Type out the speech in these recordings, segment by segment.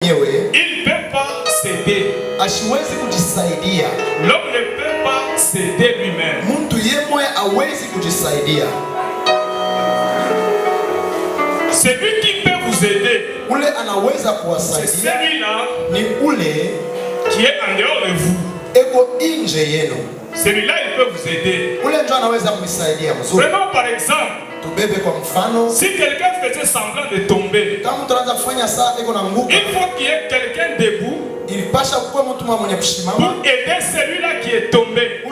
Il ne peut pas s'aider. L'homme ne peut pas s'aider lui-même. C'est lui qui peut vous aider. C'est celui-là qui est en dehors de vous. Celui-là, il peut vous aider. Prenons par exemple, si quelqu'un faisait semblant de tomber, il faut qu'il y ait quelqu'un debout pour aider celui-là qui est tombé.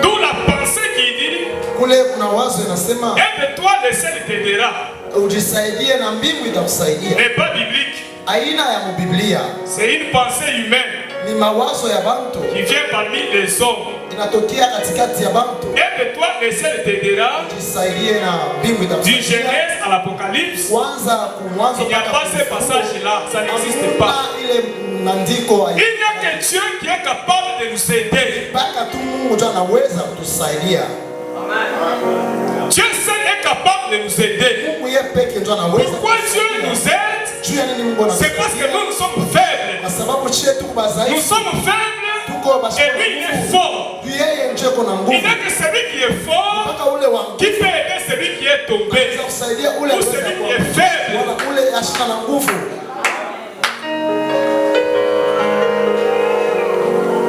D'où la pensée qui dit, aide-toi, le ciel t'aidera. Mais pas biblique. C'est une pensée humaine qui vient parmi les hommes. Aide-toi, le ciel t'aidera. Du Genèse à l'Apocalypse, il n'y a pas ce passage-là, ça n'existe pas. Il n'y a que Dieu qui est capable de nous aider. Dieu seul est capable de nous aider. Pourquoi Dieu nous aide? C'est parce que nous sommes faibles. Nous sommes faibles et lui il est fort. Il n'est que celui qui est fort qui peut aider celui qui est tombé ou celui qui est faible.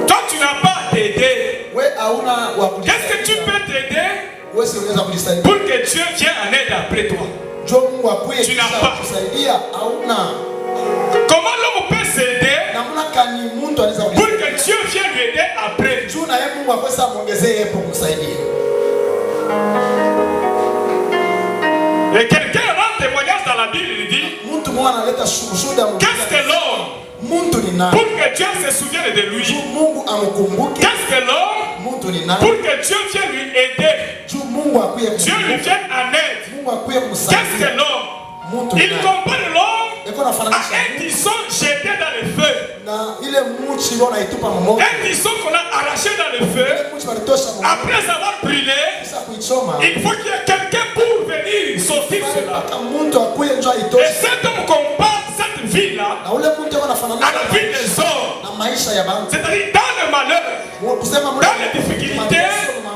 Toi tu n'as pas à t'aider. Qu'est-ce que tu peux t'aider pour que Dieu vienne en aide après toi? Tu n'as pas. Comment l'homme peut s'aider pour que Dieu vienne lui aider après? Et quelqu'un rend témoignage dans la Bible, il dit, qu'est-ce que l'homme pour que Dieu se souvienne de lui? Qu'est-ce que l'homme pour que Dieu vienne lui aider? Dieu lui vienne en aide. Qu'est-ce que l'homme? Il compare l'homme à un tisson jeté dans le feu. Un tisson qu'on a arraché dans le feu. Après avoir brûlé, il faut qu'il y ait quelqu'un pour venir sortir cela. Et cet homme compare cette vie-là à la vie des hommes. C'est-à-dire dans le malheur, dans les difficultés,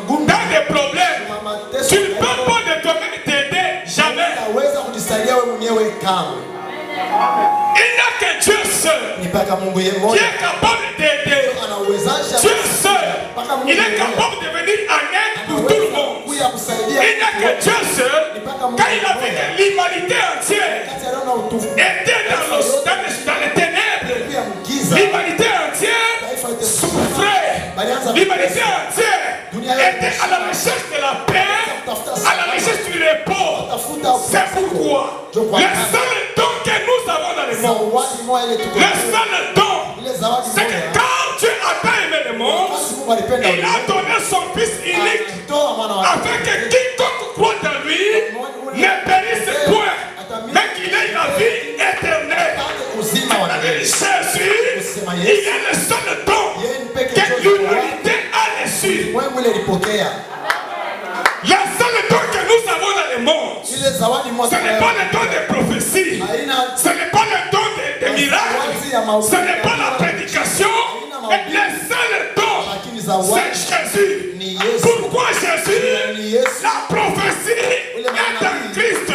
dans les problèmes. Tu ne peux pas de toi-même t'aider jamais. Il n'y a que Dieu seul qui est capable d'aider. Dieu seul, il est capable de venir en aide pour tout le monde. Il n'y a que Dieu seul, quand il a vu que l'humanité entière était dans les ténèbres, l'humanité entière souffrait, l'humanité entière était à la recherche de la paix, à la recherche du repos. C'est pourquoi le seul don que nous avons dans le monde, le seul don, c'est que quand Dieu a tant aimé le monde, il a donné son Fils unique afin que quiconque croit en lui ne périsse point, mais qu'il ait la vie éternelle. Jésus, il est le seul don que l'humanité a reçu. Le seul don que nous avons dans le monde, ce n'est pas le don de prophétie, ce n'est pas le don de miracles, ce n'est pas la prédication, mais le seul don, c'est Jésus. Pourquoi Jésus? La prophétie est un Christ,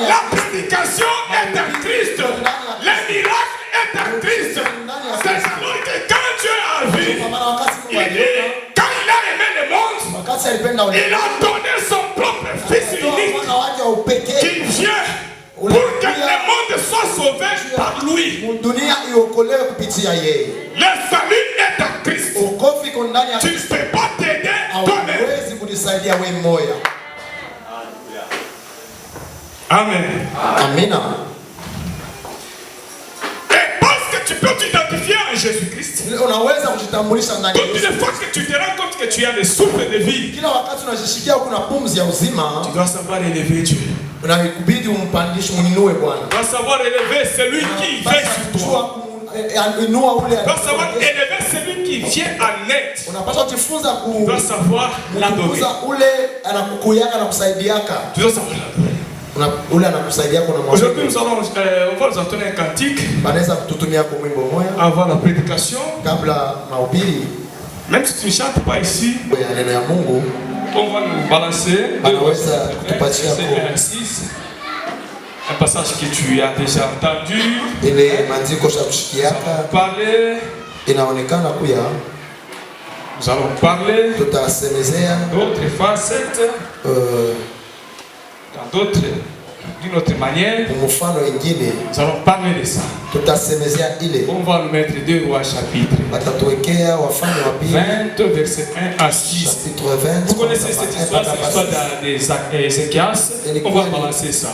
la prédication est un Christ, le miracle est un Christ. C'est alors que quand Dieu a vu, il dit, quand il a aimé le monde, il a donné son propre Fils unique qui vient pour que le monde soit sauvé par lui. Le salut est en Christ. Tu ne peux pas t'aider toi-même. Amen. Amen. Tu peux t'identifier à Jésus-Christ. Toutes les fois que tu te rends compte que tu as des souffles de vie, tu dois savoir élever Dieu. Tu dois savoir élever celui qui veille sur toi. Tu dois savoir élever celui qui vient en aide. Tu dois savoir l'adorer. Tu dois savoir l'adorer. Aujourd'hui, on va nous entonner un cantique avant la prédication. Même si tu ne chantes pas ici, on va nous balancer un passage que tu as déjà entendu. Nous allons parler d'autres facettes, d'une autre manière. Nous allons parler de ça. On va nous mettre 2 Rois chapitre 20 verset 1 à 6. Vous connaissez cette histoire, c'est l'histoire d'Ézéchias. On va balancer ça.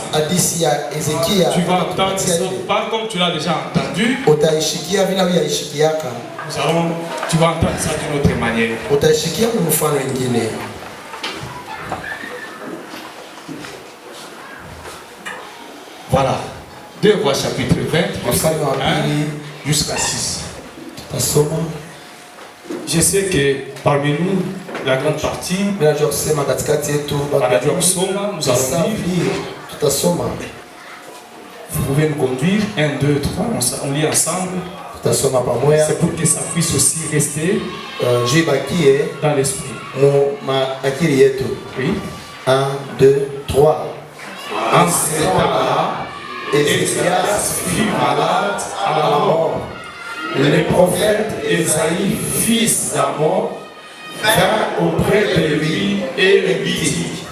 Tu vas entendre ça, pas comme tu l'as déjà entendu. Tu vas entendre ça d'une autre manière. Voilà. 2 Rois chapitre 20, verset 1 jusqu'à 6. Je sais que parmi nous, la grande partie, nous allons lire. Vous pouvez nous conduire. 1, 2, 3, on lit ensemble. C'est pour que ça puisse aussi rester dans l'esprit. Oui. 1, 2, 3. En ce temps-là, Ézéchias fut malade à la mort. Le prophète Esaïe, fils d'Amon, vint auprès de lui et lui dit: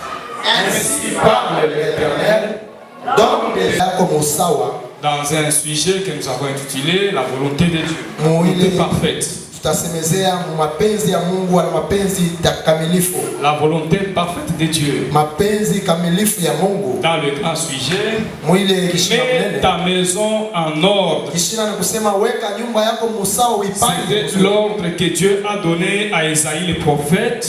Ainsi parle l'Éternel, dans un sujet que nous avons intitulé la volonté de Dieu, la volonté parfaite. La volonté parfaite de Dieu. Dans le grand sujet, mets ta maison en ordre. C'est l'ordre que Dieu a donné à Esaïe le prophète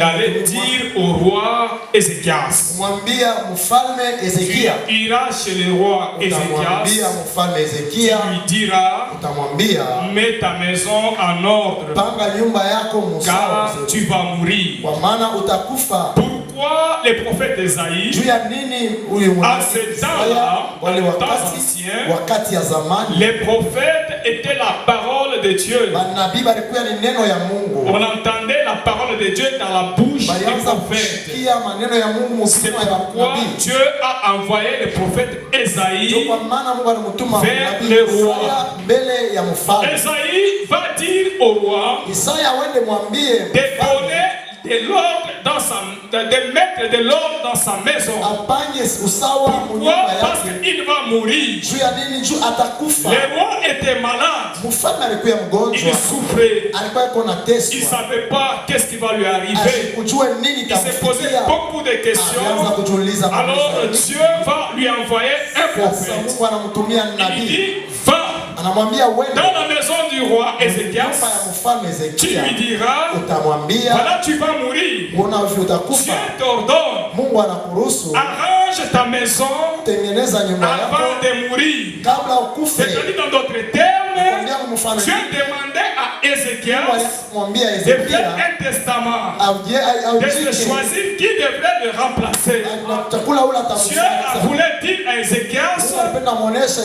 d'aller dire au roi Ézéchias. Tu iras chez le roi Ézéchias, tu lui diras: mets ta maison en ordre, car tu vas mourir. Pourquoi les prophètes d'Esaïe, à ce temps-là, dans les temps anciens, les prophètes étaient la parole de Dieu. On entendait la parole de Dieu dans la bouche des prophètes. C'est pourquoi Dieu a envoyé le prophète Esaïe vers le roi. Esaïe va dire au roi de donner de l'ordre dans de mettre de l'ordre dans sa maison. Pourquoi? Parce qu'il va mourir. Le roi était malade. Il souffrait. Il ne savait pas qu'est-ce qui va lui arriver. Il s'est posé beaucoup de questions. Alors Dieu va lui envoyer un prophète. Il dit: va dans la maison du roi Ézéchias, tu lui diras: voilà, tu vas mourir. Dieu t'ordonne, arrange ta maison avant de mourir. C'est-à-dire, dans d'autres termes, Dieu demandait à Ézéchias de faire un testament, de se choisir qui devrait le remplacer. Dieu a voulu dire à Ézéchias de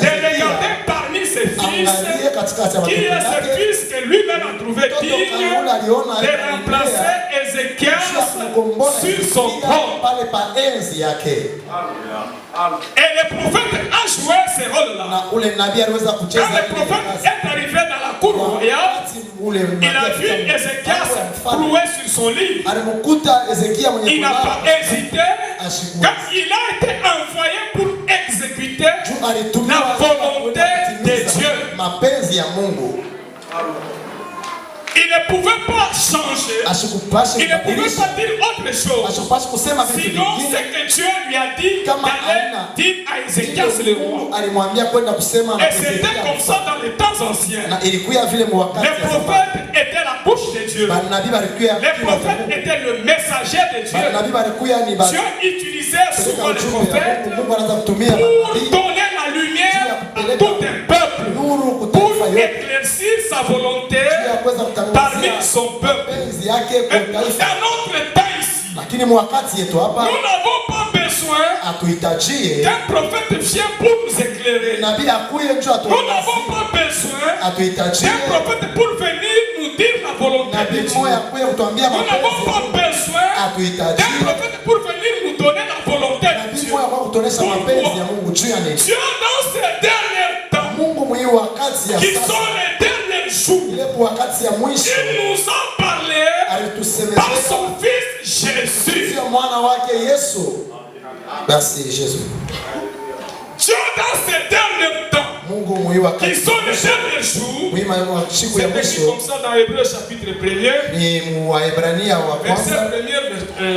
regarder parmi ses fils qui est ce fils que lui-même a trouvé digne de remplacer Ézéchias sur son trône. Et le prophète a joué ce rôle-là. Quand le prophète est arrivé dans la cour royale, il a vu Ézéchias cloué sur son lit. Il n'a pas hésité. Quand il a été envoyé pour exécuter la volonté de Dieu, il ne pouvait pas changer. Il ne pouvait pas dire autre chose. Sinon, c'est que Dieu lui a dit d'aller dire à Ézéchias le roi. Et c'était comme ça dans les temps anciens. Les prophètes étaient la bouche de Dieu. Les prophètes étaient le messager de Dieu. Dieu utilisait souvent les prophètes pour donner la lumière à tout un peuple, pour éclaircir sa volonté parmi son peuple. Et dans notre temps ici, Lakini mwakati yetu hapa nous n'avons pas besoin atuhitajie qu'un prophète vienne pour nous éclairer. nabii akuye njoo Nous n'avons atuangazie. pas besoin Atuhitajie d'un prophète pour venir nous dire la volonté de nabii Dieu. mmoja akuye kutuambia Nous n'avons mapenzi. pas besoin d'un Atuhitajie prophète pour venir nous donner la volonté de nabii Dieu. mmoja kwa kutuonesha mapenzi ya Mungu juu ya nini? Dieu dans ces derniers temps, Mungu mwenye wakati ya qui sasa, sont les derniers jours, ile wakati ya mwisho il nous a parlé par alitusemezea son fils Jésus. sio mwana wake Yesu. Merci Jésus. Dieu dans ces derniers temps, Mungu mwenye qui wakati sont les derniers jours, mwima wa siku ya c'est écrit mwisho comme ça dans Hébreux chapitre 1er, ni Waebrania wa kwanza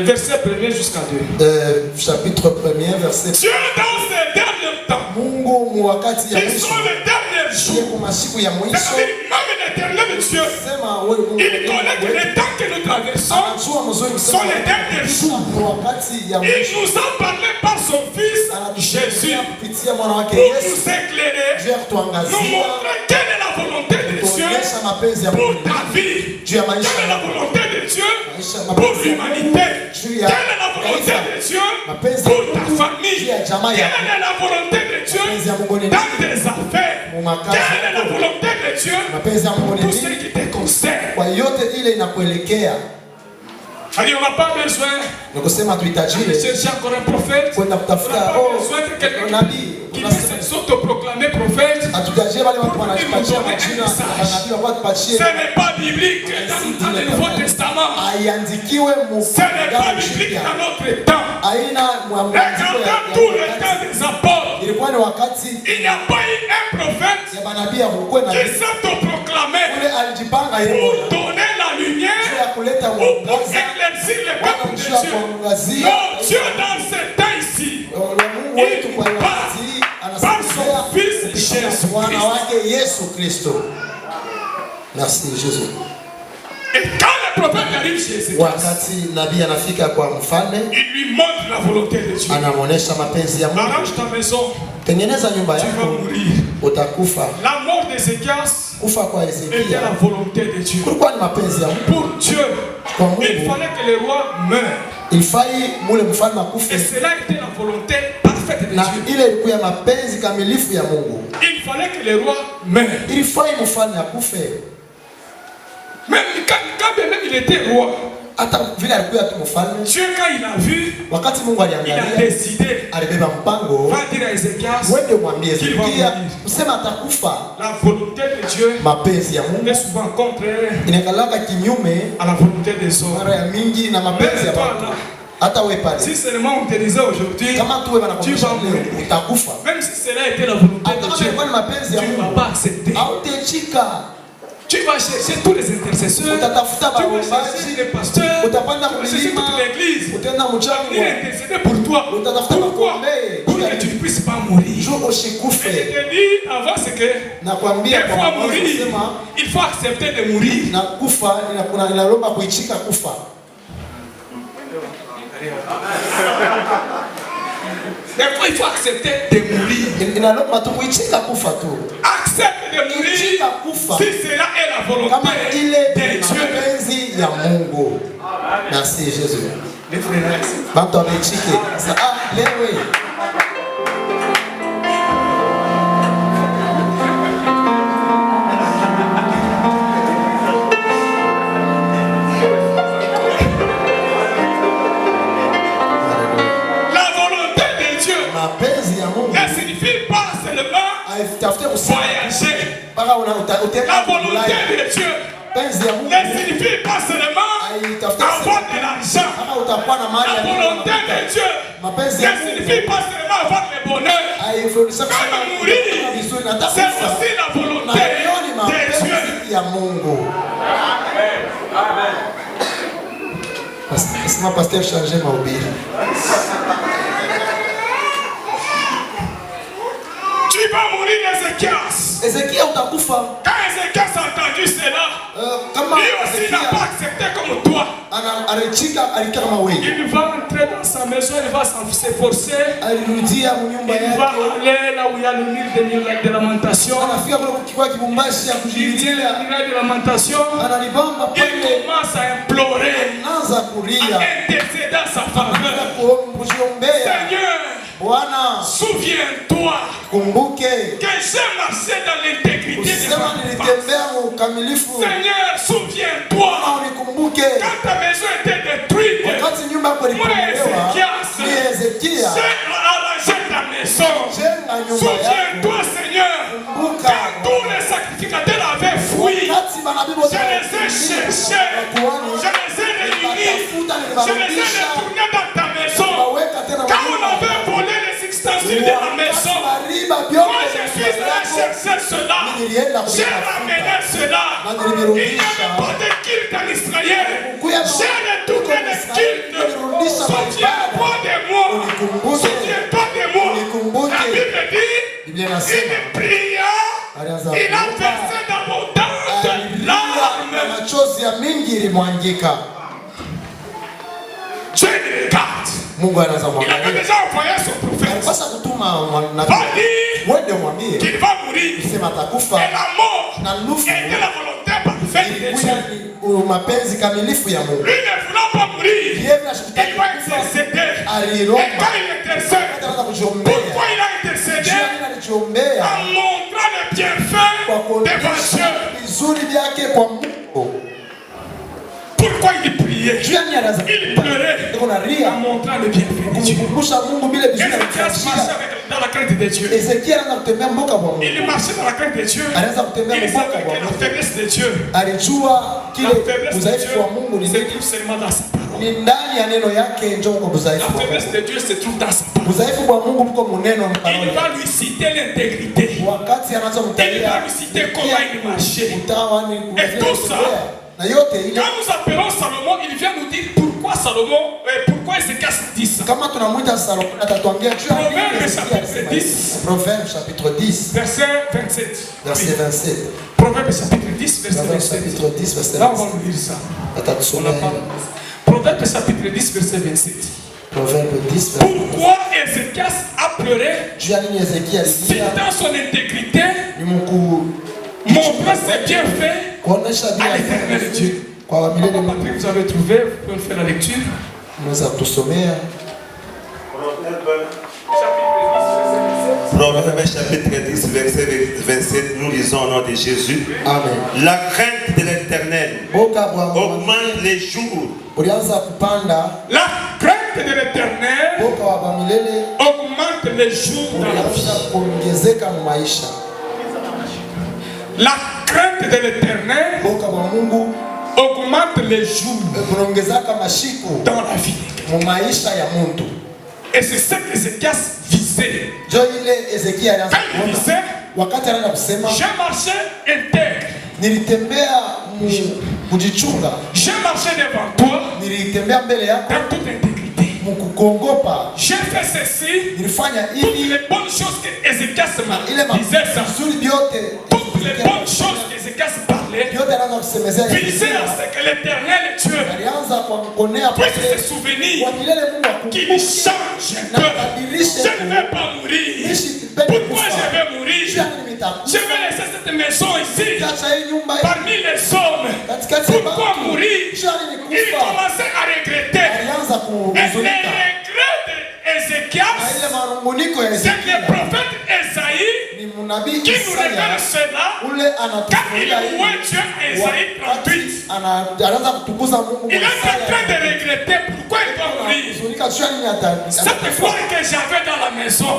verset 1er jusqu'à 2. chapitre 1er verset. Dieu dans ces derniers temps, Mungu mu wakati ya qui mwisho sont les derniers jours, kwa masiku ya mwisho c'est-à-dire même l'éternel Dieu, sema wewe Mungu il connaît que les temps que nous traversons anajua mzuri sont kusema les derniers jours. mu wakati ya Il mwisho nous a parlé par son fils Jésus kupitia mwana wake pour Yesu nous éclairer, juu ya nous kutuangazia montrer quelle est la volonté de Dieu kuonyesha mapenzi ya pour Mungu ta vie, juu ya quelle maisha est la yako, volonté de Dieu maisha pour mapenzi ya l'humanité, juu quelle ya est la volonté de Dieu mapenzi pour ya ta Mungu famille, juu ya jamaa quelle yako, est la volonté de Dieu mapenzi ya Mungu ni dans nini? tes affaires, quelle est la volonté de Dieu Mapenzi ya Mungu ni pour ce nini? qui te concerne. Kwa yote ile inakuelekea C'est-à-dire, on n'a pas besoin ni kusema de tuhitajie chercher encore un prophète, kwenda on n'a kutafuta pas besoin de quelqu'un nabii. qui puisse s'autoproclamer prophète. Hatutajie wale watu wanajipatia majina manabii wa tupatie. Ce n'est pas biblique dans le Nouveau Testament. Haiandikiwe mu Ce n'est pas biblique dans notre temps. aina Et dans tout le temps des apôtres, ilikuwa ni wakati il n'y a pas eu un prophète ya manabii ya kukuwe na qui s'autoproclamé ule alijipanga yeye pour mmoja donner la juu lumière ya kuleta ou pour mwangaza éclaircir le wala peuple de juu ya Dieu. kuangazia Non, Dieu dans ce temps ici, Mungu wetu kwa wakati anasaidia kupitia mwana wake Yesu Kristo. Merci Jésus. et quand le prophète arrive chez Ézéchiel, Wakati nabii anafika kwa mfalme il lui montre la volonté de Dieu. anamuonesha mapenzi ya Mungu. Arrange ta maison, Tengeneza nyumba tu vas yako mourir. utakufa. La mort d'Ézéchias Kufa kwa était la Ezekia volonté de Dieu. kulikuwa ni mapenzi ya Mungu. Pour Dieu, Kwa il Mungu fallait que le roi meure. ilifai mule mfalme Et akufe, cela était la volonté parfaite de na Dieu. ile ilikuwa mapenzi kamilifu ya Mungu. Il fallait que le roi meure. Ilifai mfalme akufe, Même quand bien même il était roi, hata vile alikuwa tu mfalme. Dieu quand il a vu, Wakati Mungu il a aliangalia, décidé, alibeba mpango, va dire à Ézéchias, wende mwambie qu'il va Ezekia mourir. usema atakufa. La volonté de Dieu Mapenzi ya Mungu est souvent contraire inakalaka kinyume à la volonté des hommes. mara ya mingi na mapenzi ya Même toi watu. là, Hata wewe pale si seulement on te disait aujourd'hui, kama tuwe tu wanakumbusha vas leo mourir. utakufa, Même si cela était la volonté hata de kama Dieu, ilikuwa ni mapenzi ya tu ne vas Mungu pas accepter. hautachika. Tu vas chercher tous les intercesseurs, Utatafuta tu vas baombaji, chercher les pasteurs, utapanda tu vas chercher mlima, toute l'église. utaenda Venir mchango, intercéder pour toi. utatafuta Pourquoi? makombe Pour que tu ne puisses pas mourir. juu Et je usikufe. te dis avant, c'est que Nakwambia des kwa fois mwanzo mourir, kusema il faut accepter de mourir. na kufa inalomba kuichika kufa. Des fois, il faut accepter de mourir. Inalomba tu kuichika kufa tu. Accepte de mourir Ichika kufa si cela est la volonté kama ile de ni Dieu. mapenzi ya Mungu. Merci Jésus. Les frères, Bantu wamechike. Sasa lewe la volonté de Dieu mapenzi ya Mungu ne signifie pas seulement haitafute kusema voyager. mpaka La utaenda volonté de Dieu mapenzi ya Mungu ne signifie pas seulement haitafute avoir de l'argent. kama utakuwa na mali La ya volonté de Dieu mapenzi ne ya Mungu signifie pas seulement avoir le bonheur. haifundisha kusema Kama mourir, vizuri na c'est takufa aussi la na volonté hiyo ni de Dieu. mapenzi ya Mungu. Sema pasteur changer mahubiri. Tu vas mourir, Ézéchias. Ezekia utakufa. Quand Ézéchias a entendu cela, Kama lui aussi n'a pas Ezekia accepté comme toi. anachika alikia kama wewe. Il va entrer dans sa maison, il va s'efforcer. Alirudia nyumba Il va yake. aller là où il y a le mur de lamentation. Anafika kule kwa kibumbashi ya Il tient le kujilia. mur de lamentation. Analibamba Il pale. commence à implorer. intercédant sa faveur. Seigneur, souviens-toi que j'ai marché dans l'intégrité de ma face. Seigneur, souviens-toi quand ta maison était détruite. Moi, Ézéchias, j'ai arrangé ta maison. Souviens-toi, Seigneur, quand tous les sacrificateurs avaient fui, je les ai cherchés, je les ai réunis, je les ai retournés dans ta maison. Quand on avait volé les ustensiles de la maison, moi je suis allé chercher cela, j'ai ramené cela. Il n'y avait pas de culte en Israël, j'ai retourné les cultes. Souviens-toi de moi, souviens-toi de moi. La Bible dit, il pria, il a versé d'abondantes larmes. Dieu le regarde. Il avait déjà envoyé son prophète. Va dire qu'il va mourir. Et la mort était la volonté parfaite de Dieu. Lui ne voulant pas mourir, il va intercéder. Et quand il intercède, pourquoi il a intercédé? En montrant le bienfait devant Dieu. Pourquoi il priait? Il pleurait en montrant le bienfait de Dieu. Ézéchias marchait dans la crainte de Dieu. Il marchait dans la crainte de Dieu. Il savait que la faiblesse de Dieu, la faiblesse de Dieu se trouve seulement dans sa parole. La faiblesse de Dieu se trouve dans sa parole. Il va lui citer l'intégrité. Il va lui citer comment il marchait. Et tout ça, quand nous appelons Salomon, il vient nous dire pourquoi Salomon, pourquoi Ézéchias dit ça. Proverbe chapitre 10, verset 27. Proverbe chapitre 10, verset 27. Là, on va nous lire ça. Proverbe chapitre 10, verset 27. Pourquoi Ézéchias a pleuré citant son intégrité, montrant ses bienfaits à l'Éternel Dieu. Patrick, vous avez trouvé, vous pouvez faire la lecture. Proverbe chapitre 10, verset 27, nous lisons au nom de Jésus. Amen. La crainte de l'Éternel augmente les jours. La crainte de l'Éternel augmente les jours dans la vie. La crainte de l'Éternel augmente les jours dans la vie. Et c'est ce qu'Ézéchias visait. Quand il visait, j'ai marché intègre. J'ai marché devant toi dans toute intégrité. J'ai fait ceci. Toutes les bonnes choses que Ézéchias disait ça. Toutes les bonnes choses qu'Ézéchias parlait visaient à ce que l'Éternel Dieu puisse se souvenir qu'il change un peu. Je ne vais pas mourir. Pourquoi je vais mourir? Je vais laisser cette maison ici parmi les hommes. Pourquoi mourir? Il commençait à regretter. Et les regrets d'Ézéchias, c'est le prophète Esaïe qui nous révèle cela quand il louait Dieu Esaïe 38. Il est en train de regretter pourquoi il doit mourir. Cette foi que j'avais dans la maison,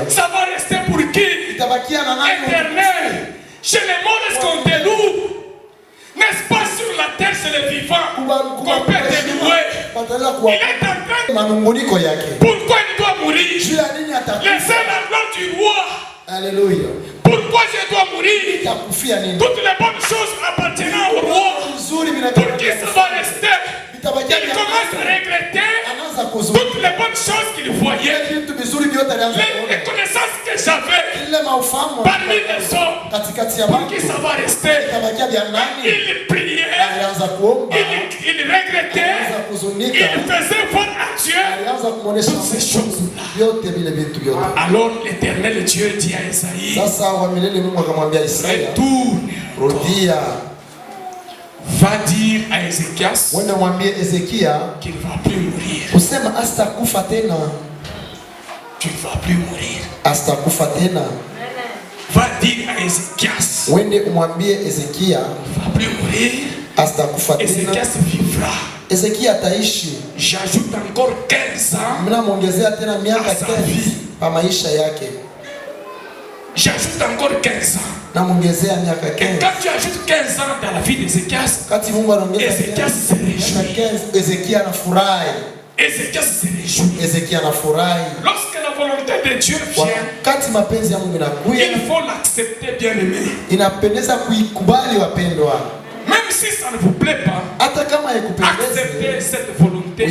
ça va rester pour qui? Éternel. Chez les morts, est-ce qu'on te loue? N'est-ce pas sur la terre, c'est les vivants qu'on peut te louer? Il est en train de... Pourquoi il doit mourir? Laissez la gloire du roi. Alléluia. Pourquoi je dois mourir? Toutes les bonnes choses appartenant au roi. Pour qui ça va rester? Il commence à regretter toutes les bonnes choses qu'il voyait. Les connaissances que j'avais parmi les hommes. Pour qui ça va rester? Il priait. Il regrettait. Il faisait voir à Dieu toutes ces choses-là. Alors l'Éternel Dieu dit à Esaïe, retourne Va dire à Ézéchias qu'il ne va plus mourir. Tu ne vas plus mourir. Va dire à Ézéchias qu'il ne va plus mourir. Ézéchias vivra. J'ajoute encore 15 ans à sa vie. J'ajoute encore 15 ans. Et quand tu ajoutes 15 ans dans la vie d'Ézéchias, Ézéchias se réjouit. Ézéchias se réjouit. Lorsque la volonté de Dieu vient, il faut l'accepter, bien aimé. Même si ça ne vous plaît pas, acceptez cette volonté.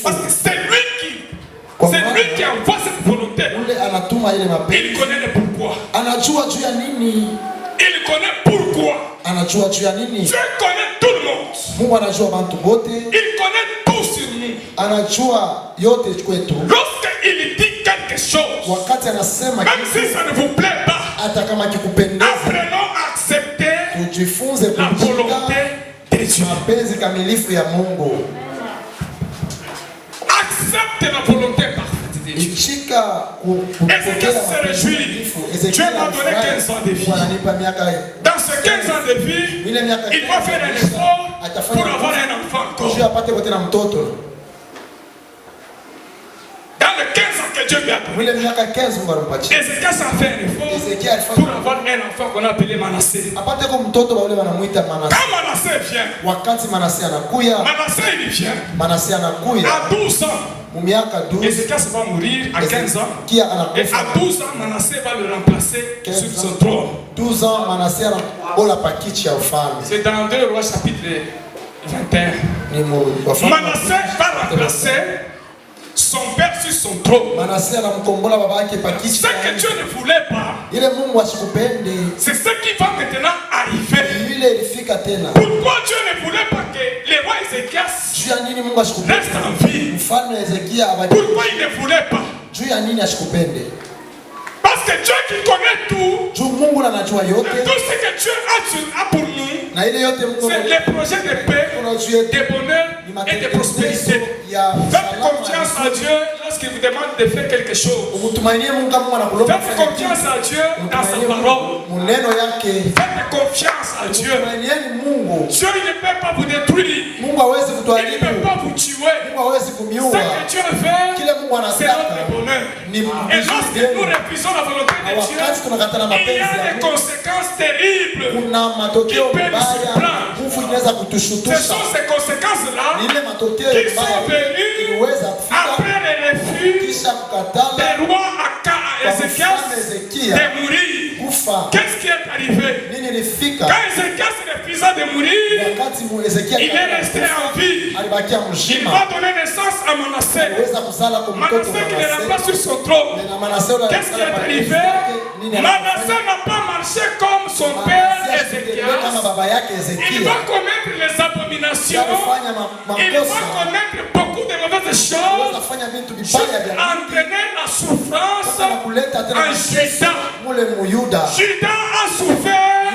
Parce que c'est lui qui envoie cette volonté. Il connaît le pourquoi. Il connaît pourquoi. Dieu connaît tout le monde. Il connaît tout sur nous. Lorsqu'il dit quelque chose, même si ça ne vous plaît pas, apprenons à accepter la volonté de Dieu. Accepte la volonté parfaite de Dieu. Ézéchias se réjouit. Dieu m'a donné 15 ans de vie. Dans ces 15 ans de vie, il va faire un effort pour avoir un enfant encore. Dans les 15 ans que Dieu lui a donné, Ézéchias a fait un effort pour avoir un enfant qu'on a appelé Manassé. Quand Manassé vient, Manassé vient. À 12 ans, Ézéchias va mourir à 15 ans. Et à 12 ans, Manassé va le remplacer sur son trône. 12 ans, Manassé c'est dans 2 Rois chapitre 21. Manassé va remplacer son père sur son trône. Ce que Dieu ne voulait pas, c'est ce qui va maintenant arriver. Pourquoi Dieu ne voulait pas que le roi Ézéchias reste en vie? Pourquoi il ne voulait pas? Parce que Dieu qui connaît tout, et tout ce que Dieu a pour nous, c'est les projets de paix, de bonheur et de prospérité. Faites confiance à Dieu lorsqu'il vous demande de faire quelque chose. Faites confiance à Dieu dans sa parole. Faites confiance à Dieu. Dieu il ne peut pas vous détruire. Il ne peut pas vous tuer. Ce que Dieu veut, c'est notre bonheur. Et lorsque nous refusons la volonté de Dieu, il y a des conséquences terribles qui peuvent nous surprendre. Ce sont ces conséquences-là qui sont venues après le refus des rois à Ézéchias de mourir. Qu'est-ce qui est arrivé? Quand Ézéchias refusa de mourir, il est resté en vie. Il va donner naissance à Manassé. Manassé qui ne remplace sur son trône. Qu'est-ce qui est arrivé? Manassé n'a pas marché comme son père Ézéchias. Il va commettre les abominations. Il va commettre beaucoup de mauvaises choses. Entraîner la souffrance en Juda. Juda a souffert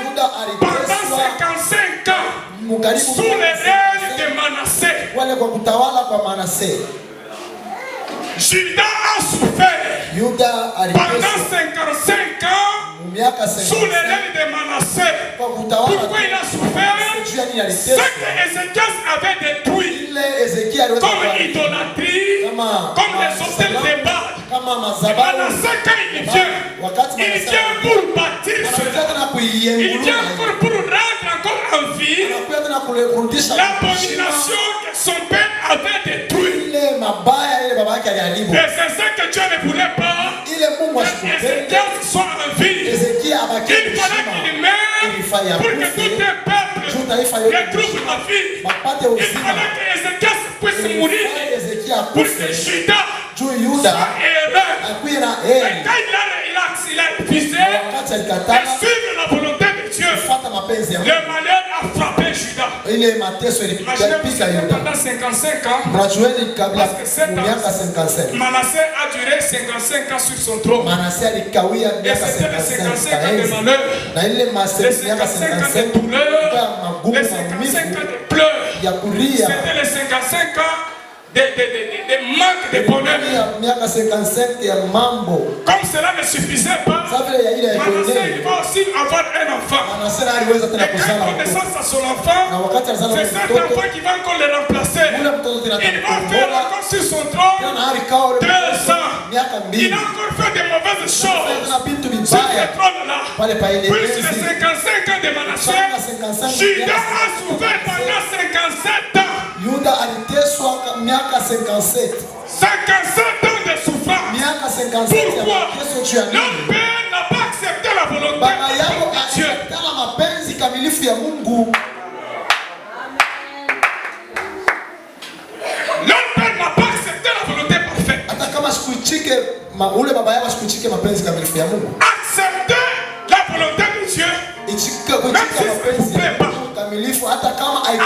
pendant 55 ans sous le règne de Manassé. Juda a souffert pendant 55 ans sous le règne de Manassé. Pourquoi il a souffert? Ce que Ézéchias avait détruit comme idolâtrie, comme les hôtels de Baal. Manassé, quand il vient pour bâtir cela. Il vient encore pour rendre encore en vie l'abomination que son père avait détruite. Et c'est ça que Dieu ne voulait pas. Ézéchias soit en vie. Il fallait qu'il meure pour que tout un peuple retrouve la vie. Il fallait que Ézéchias puisse mourir pour que Juda soit heureux. Et quand il a refusé de suivre la volonté de Dieu, Dieu, le malheur a frappé Judas. Imaginez-vous pendant 55 ans, parce que 7 ans, Manassé a duré 55 ans sur son trône. Et c'était les 55 ans de malheur, les 55 ans de douleur, les 55 ans de pleurs. C'était les 55 ans de manque de bonheur. Comme cela ne suffisait pas, Manassé il va aussi avoir un enfant. Et quand il naissance à son enfant, c'est cet enfant qui va encore le remplacer. Il va faire encore sur son trône 2 ans. Il a encore fait de mauvaises choses sur ce trône-là. Puis sur les 55 ans de Manassé, Judas a souffert pendant 57 ans. 57 ans de souffrance. Pourquoi? Leur père n'a pas accepté la volonté de Dieu. Leur père n'a pas accepté la volonté parfaite. Accepter la volonté de Dieu, même si ça ne vous plaît pas.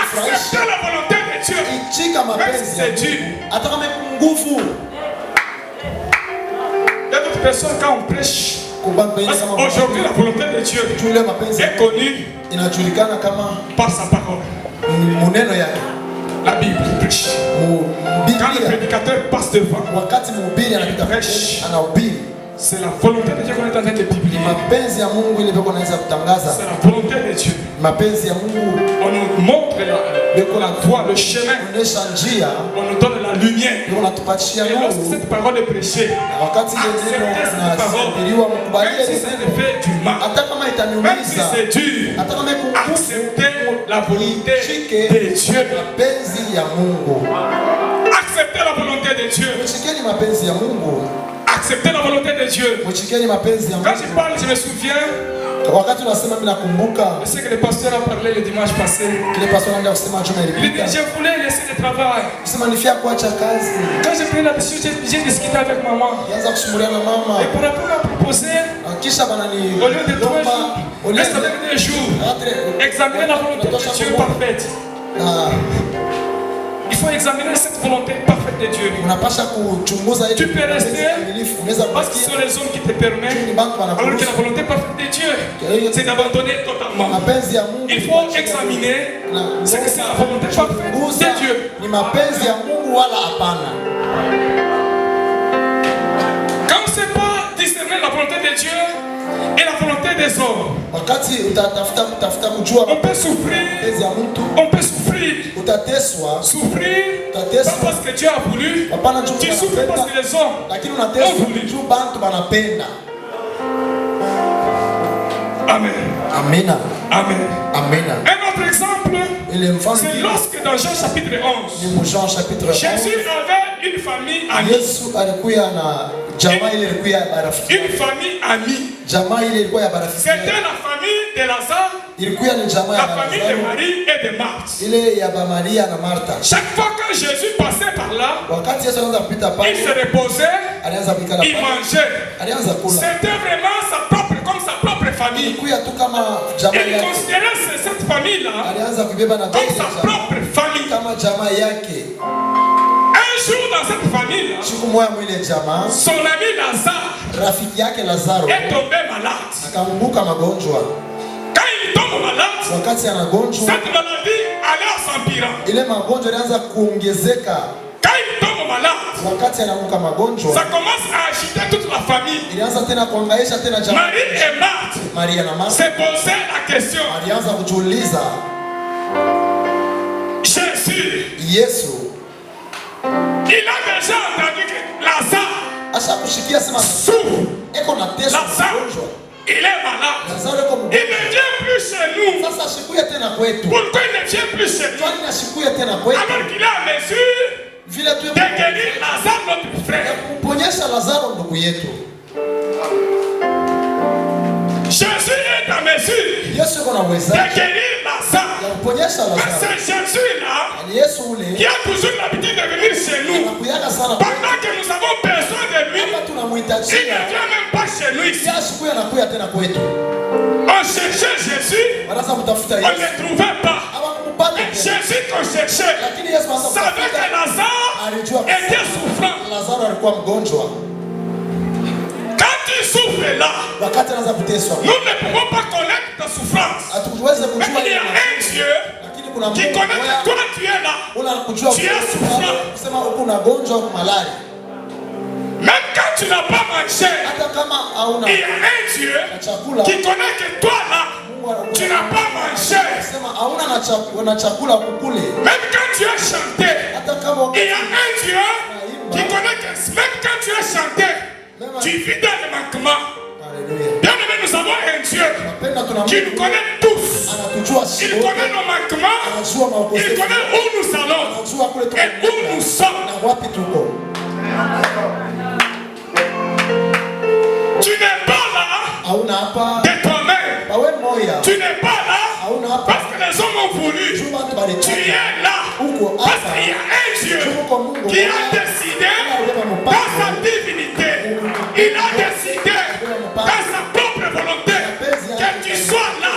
Accepter la volonté de Dieu, même si c'est dur. Il y a d'autres personnes quand on prêche. Aujourd'hui, la volonté de Dieu est connue par sa parole. La Bible prêche. Quand le prédicateur passe devant, il prêche. C'est la volonté de Dieu qu'on est en train de publier. C'est la volonté de Dieu. On nous montre la voie, le chemin. On nous donne la lumière. Et lorsque cette parole est prêchée, acceptez cette parole. Même si ça te fait du mal, même si c'est dur, acceptez la volonté de Dieu. Acceptez la volonté de Dieu. Accepter la volonté de Dieu. Quand je parle, je me souviens. Je sais que le pasteur a parlé le dimanche passé. Il dit, je voulais laisser le travail. Quand j'ai pris la décision, j'ai discuté avec maman. Et par rapport à proposer, au lieu de 3 jours, reste avec 2 jours. Examiner la volonté de Dieu parfaite. Il faut examiner cette volonté parfaite de Dieu. Tu peux rester parce que ce sont les hommes qui te permettent, alors que la volonté parfaite de Dieu, c'est d'abandonner totalement. Il faut examiner ce que c'est la volonté parfaite de Dieu. Quand c'est pas discerner la volonté de Dieu et la volonté des hommes, on peut souffrir. On peut souffrir. Souffrir, pas parce que Dieu a voulu. Tu souffres parce que les hommes ont voulu. Amen. Amen. Amen. Amen. Un autre exemple, c'est lorsque dans Jean chapitre 11, Jésus avait une famille amie. Une famille amie. C'était la famille de Lazare, la famille de Marie et de Marthe. Chaque fois que Jésus passait par là, il se reposait, il mangeait. C'était vraiment sa propre, comme sa propre famille. Il considérait cette famille-là comme sa propre famille. Un jour dans cette famille-là, son ami Lazare est tombé malade. Quand il tombe malade, cette maladie allait s'empirant. Quand il tombe malade, ça commence à agiter toute la famille. Marie et Marthe se posaient la question. Jésus, il a déjà entendu que Lazare souffre. Lazare, il est malade. Il ne vient plus chez nous. Pourquoi il ne vient plus chez nous? Alors qu'il a à mesure de guérir Lazare, notre frère. Jésus est à mesure de guérir Lazare. Mais c'est Jésus-là qui a toujours l'habitude de venir chez nous. Pendant que nous avons besoin de lui, wanamhitaji. Il ne vient même pas chez nous ici. Yasikuya anakuya tena kwetu. On cherchait Jésus, on ne le trouvait pas. Mais Jésus qu'on cherchait savait que Lazare était souffrant. Lazaro alikuwa mgonjwa. Quand tu souffres là, wakati anaanza kuteswa, nous ne pouvons pas connaître ta souffrance. Hatuwezi kujua mais il y a un Dieu qui connaît que toi tu es là. Tu es souffrant. Kusema uko na gonjwa au malaria. Même quand tu n'as pas mangé, il y a un Dieu qui connaît que toi là, tu n'as pas mangé. Même quand tu as chanté, il y a un Dieu qui connaît que même quand tu as chanté, tu vis dans le manquement. Bien aimé, nous avons un Dieu qui nous connaît tous. Il connaît nos manquements, il connaît où nous allons et où nous sommes. Tu n'es pas là de toi-même. Tu n'es pas là parce que les hommes ont voulu. Tu es là parce qu'il y a un Dieu qui a décidé dans sa divinité. Il a décidé dans sa propre volonté que tu sois là.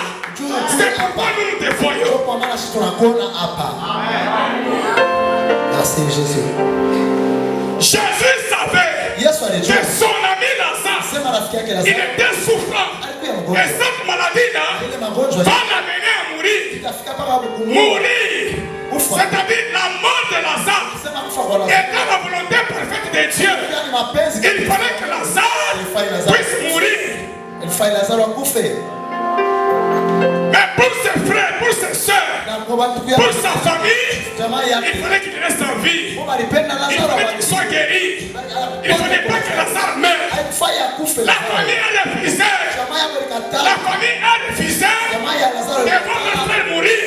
C'est pourquoi nous nous dévoyons. Merci Jésus. Jésus savait que son ami Lazare, il était souffrant. Et cette maladie-là va l'amener à mourir. Mourir, c'est-à-dire la mort de Lazare était la volonté parfaite de Dieu. Il fallait que Lazare puisse mourir. Mais pour ses frères, pour ses soeurs, pour sa famille, il fallait qu'il reste en vie. Il fallait qu'il soit guéri. Il ne fallait pas que Lazare meure. La famille a refusé. La famille a refusé de voir le frère mourir.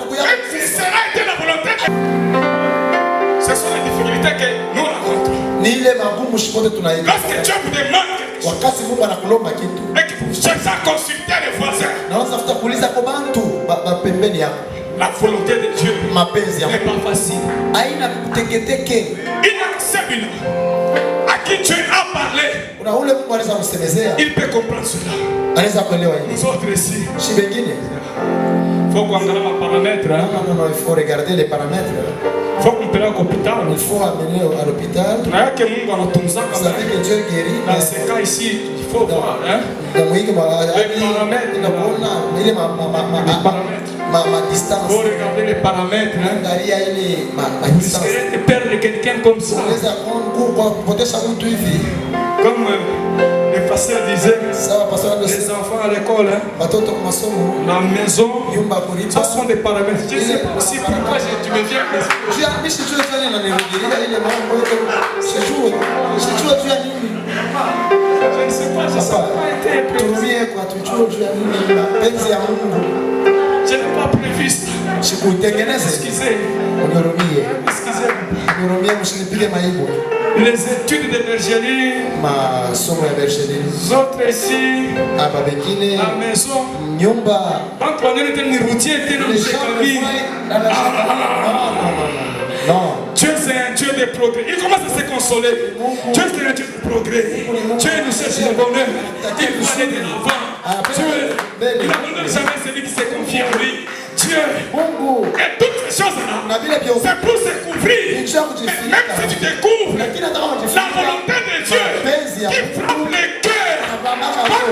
Même si cela était la volonté. Ce sont les difficultés que nous rencontrons. Lorsque Dieu vous demande quelque chose, et que vous cherchez à consulter les voisins, la volonté de Dieu n'est pas facile. Inaccessible. À qui Dieu a parlé, il peut comprendre cela. Nous autres ici, il faut qu'on regarde les paramètres. Non, il faut regarder les paramètres. Il faut qu'on à l'hôpital. Il faut amener à l'hôpital. Vous savez que Dieu guérit. Dans ce cas ici, il faut voir. Les paramètres. Ma distance. Il faut regarder les paramètres. Vous risquez de perdre quelqu'un comme ça. Comme le pasteur disait, les enfants à l'école, la maison, ce sont des paramètres. Je ne sais pas si pourquoi tu me viens. Je ne sais pas, je ne sais pas été je n'ai pas prévu ça. Excusez. Les études de bergerie. Les autres ici. La maison. Quand on était une routier, était dans le famille. Non. Dieu c'est un Dieu de progrès. Il commence à se consoler. Dieu c'est un Dieu de progrès. Dieu nous cherche le bonheur. Il nous allait de l'avant. Dieu, il n'abandonne jamais celui qui se confie en lui. Dieu, et toutes ces choses-là, c'est pour se couvrir. Mais même si tu découvres la volonté de Dieu qui frappe les cœurs, va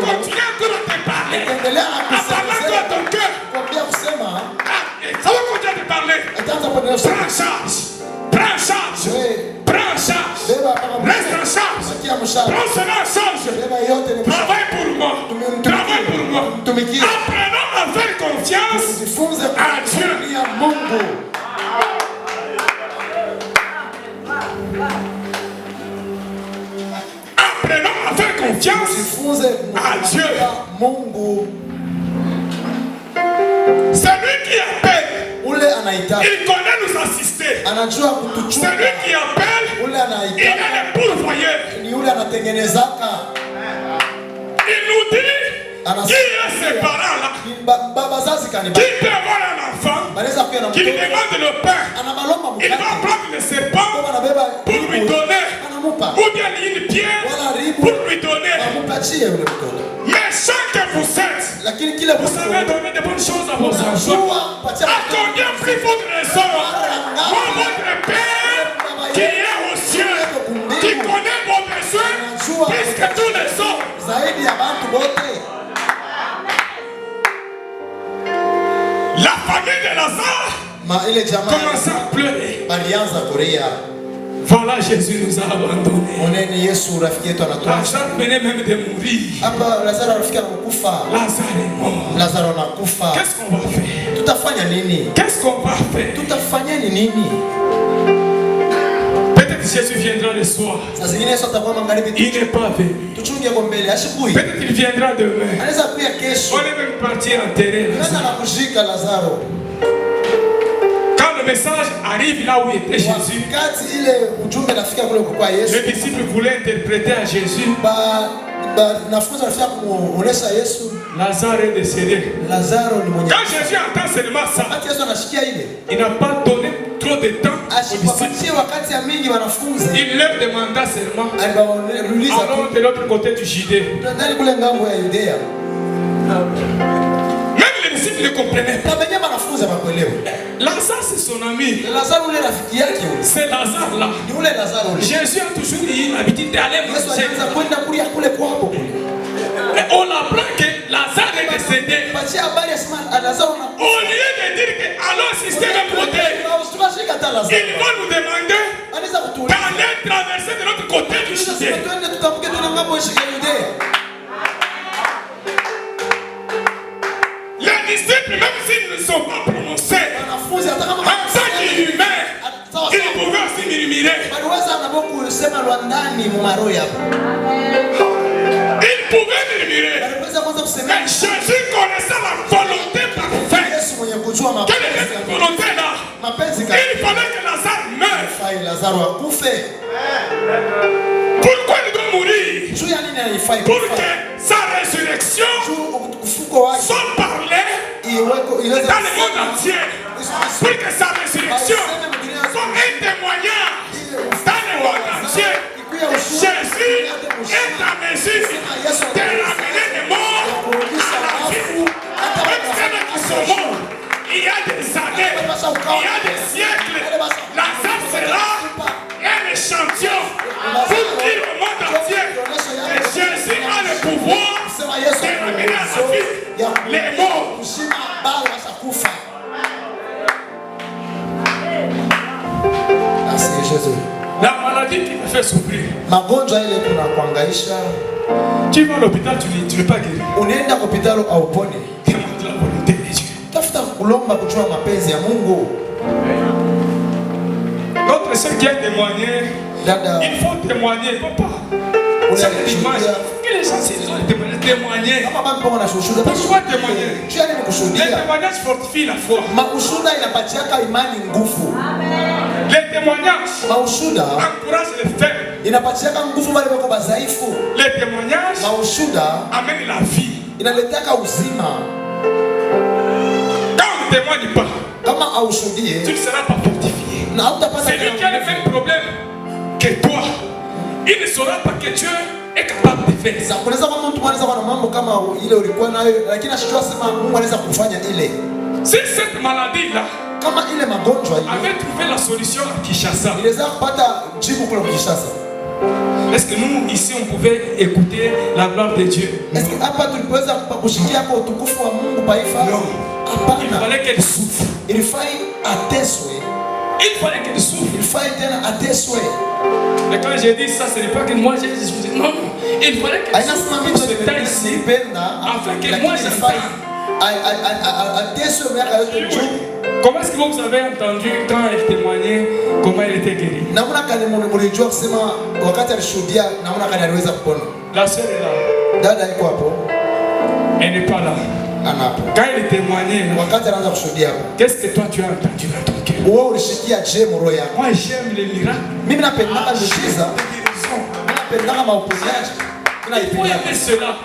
continuer encore à te parler. À parler à ton cœur. Ça va continuer à te parler. Prends charge. Prends charge. Prends charge. Reste en charge. Prends cela en charge. Travaille pour moi. Travaille pour moi. Apprenons à faire confiance à Dieu. Apprenons à faire confiance à Dieu. C'est lui qui appelle. Il connaît nous assister. Celui qui appelle, il est le pourvoyeur. Il nous dit qui est ce parent-là qui peut avoir un enfant qui lui demande le pain. Il va prendre le serpent pour lui donner ou bien une pierre Mais chaque que vous êtes, vous savez donner de bonnes choses à vos enfants. À combien plus votre raison, votre Père qui est au ciel, qui connaît vos besoins plus que tous les autres. La famille de Lazare commence à pleurer. Voilà, Jésus nous a abandonnés. Lazare venait même de mourir. Lazare est mort. Qu'est-ce qu'on va faire? Qu'est-ce qu'on va faire? Peut-être que Jésus viendra le soir. Il n'est pas venu. Peut-être qu'il viendra demain. On est même parti enterrer Lazare. Quand le message arrive là où était Jésus, les disciples voulaient interpréter à Jésus. Lazare est décédé. Quand Jésus entend seulement ça, il n'a pas donné trop de temps aux disciples. Il leur demanda seulement, allons de l'autre côté du Judée. Même les disciples ne comprenaient pas. Lazare c'est son ami. C'est Lazare là. Jésus a toujours eu l'habitude d'aller manger. Et on apprend que Lazare est décédé. Au lieu de dire que allons assister le côté, ils vont nous demander d'aller traverser de l'autre côté du Judée. Les disciples, même s'ils ne sont pas prononcés, en tant qu'humains, ils pouvaient aussi murmurer. Ils pouvaient murmurer. Mais Jésus connaissait la volonté parfaite. Quelle était cette volonté-là? Il fallait que Lazare meure. Pourquoi il doit mourir? Pour que sa résurrection soit parlée dans le monde entier. Pour que sa résurrection soit un témoignage dans le monde entier. Jésus est en mesure de ramener les morts à la vie. Même ceux qui sont morts, il y a des années, il y a des siècles, Lazare sera un échantillon pour dire au monde entier que Jésus a le pouvoir de ramener à la vie les morts. Merci Jésus. La maladie qui me fait souffrir. Tu vas à l'hôpital, tu n'es pas guéri. Demande la volonté de Dieu. Notre sœur qui a témoigné, il faut témoigner, papa. C'est l'image. Que les gens ont témoigné. Pourquoi témoigner? Les témoignages fortifient la foi. Les témoignages encouragent les faibles. Les témoignages amènent la vie. Quand on ne témoigne pas, tu ne seras pas fortifié. C'est lui qui a le même problème que toi. Il ne saura pas que Dieu est capable de faire ça. Si cette maladie-là avait trouvé la solution à Kinshasa, est-ce que nous, ici, on pouvait écouter la gloire de Dieu? Non. Il fallait qu'elle souffre. Il fallait qu'elle souffre. Mais quand j'ai dit ça, ce n'est pas que moi j'ai dit non. Il fallait qu'elle souffre pour ce temps ici, afin que moi j'entende. Comment est-ce que vous avez entendu quand elle témoignait comment elle était guérie? La sœur est là. Elle n'est pas là. Quand elle témoignait, qu'est-ce que toi tu as entendu dans ton cœur? Moi j'aime les miracles. Il faut aimer cela.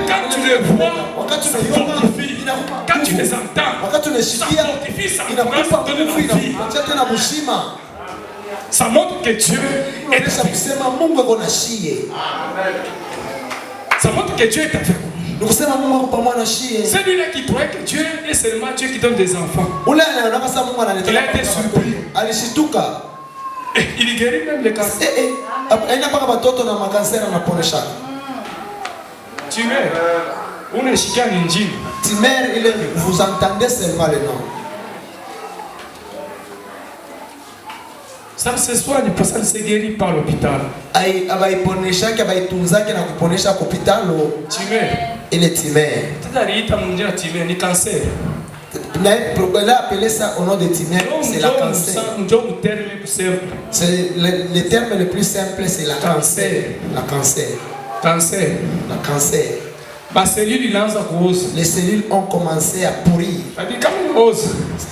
Quand tu les vois, tu les fortifies. Quand tu les entends, ça fortifie, ça encourage, ça donne la vie. Ça montre que Dieu est. Ça montre que Dieu est avec nous. C'est lui-là qui croit que Dieu est seulement Dieu qui donne des enfants. Il a été surpris. Il guérit même les cancers. Tu meurs. On est chicane injine. Vous entendez seulement le nom. Ça se soigne parce que ça se guérit par l'hôpital. Tu meurs. Il est timé. Tu cancer. Il a appelé ça au nom de Timée, c'est la cancer. C'est le terme le plus simple, c'est la cancer. La cancer. Cancer. La cancer. Les cellules ont commencé à pourrir.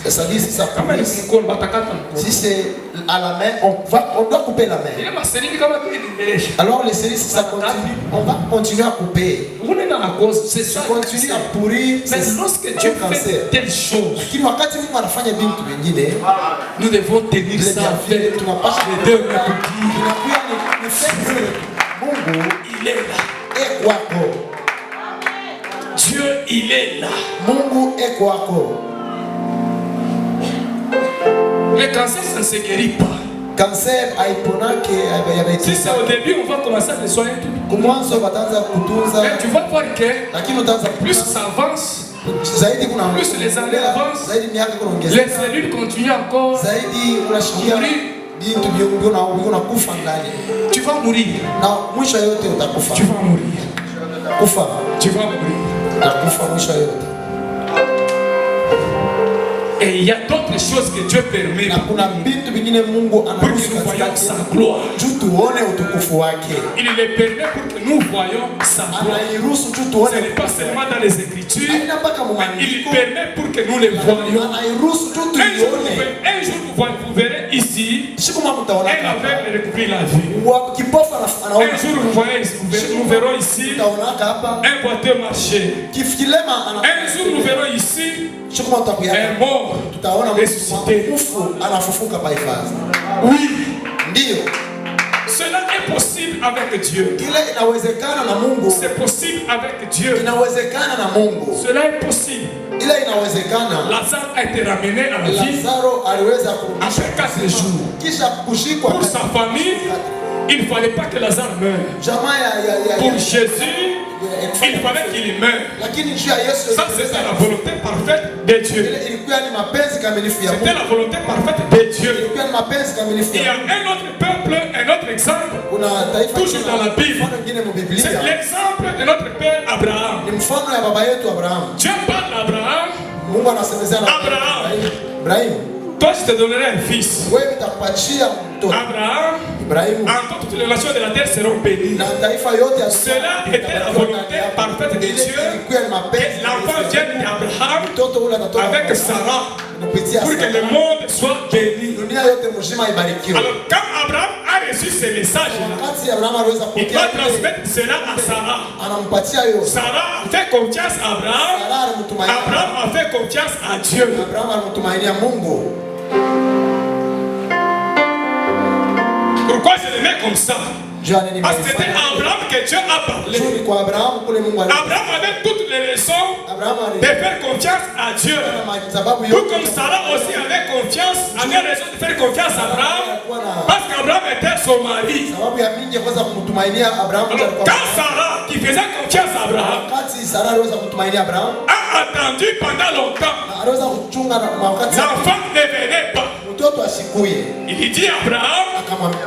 Ça dit si ça pourrit. Si c'est à la main, on doit couper la main. Alors les cellules, si ça continue, on va continuer à couper. Si ça continue à pourrir, mais lorsque Dieu fait telle chose, nous devons tenir ça avec les deux mains. Il est là. Dieu, il est là. Le cancer, ça ne se guérit pas. Si c'est au début, on va commencer à le soigner tout. Mais tu vas voir que plus ça avance, plus les années avancent, les cellules continuent encore à mourir. Tu vas mourir. Tu vas mourir. Tu vas mourir. Et il y a d'autres choses que Dieu permet pour que nous voyons sa gloire. Il le permet pour que nous voyons sa gloire. Ce n'est pas seulement dans les Écritures, mais il permet pour que nous les voyions. Un jour vous verrez ici un aveugle recouvrir la vue. Un jour nous verrons ici un boiteux marcher. Un jour nous verrons ici un mort ressuscité. Oui. Cela est possible avec Dieu. C'est possible avec Dieu. Cela est possible. Lazare a été ramené à la vie après 4 jours. Pour sa famille, il ne fallait pas que Lazare meure. Pour Jésus, il fallait qu'il meure. Ça, c'était la volonté parfaite de Dieu. C'était la volonté parfaite de Dieu. Il y a un autre peuple, un autre exemple, toujours dans la Bible. C'est l'exemple de notre père Abraham. Dieu parle à Abraham. Abraham, toi je te donnerai un fils. Abraham, en toutes les nations de la terre seront bénies. Cela était la volonté parfaite de Dieu que l'enfant vienne d'Abraham avec Sarah pour que le monde soit béni. Alors quand Abraham a reçu ce message-là, il va transmettre cela à Sarah. Sarah a fait confiance à Abraham. Abraham a fait confiance à Dieu. Pourquoi je le mets comme ça? Parce que c'était Abraham que Dieu a parlé. Abraham avait toutes les raisons de faire confiance à Dieu. Tout comme Sarah aussi avait raison de faire confiance à Abraham. Parce qu'Abraham était son mari. Quand Sarah, qui faisait confiance à Abraham, a attendu pendant longtemps, l'enfant ne venait pas. Il dit à Abraham,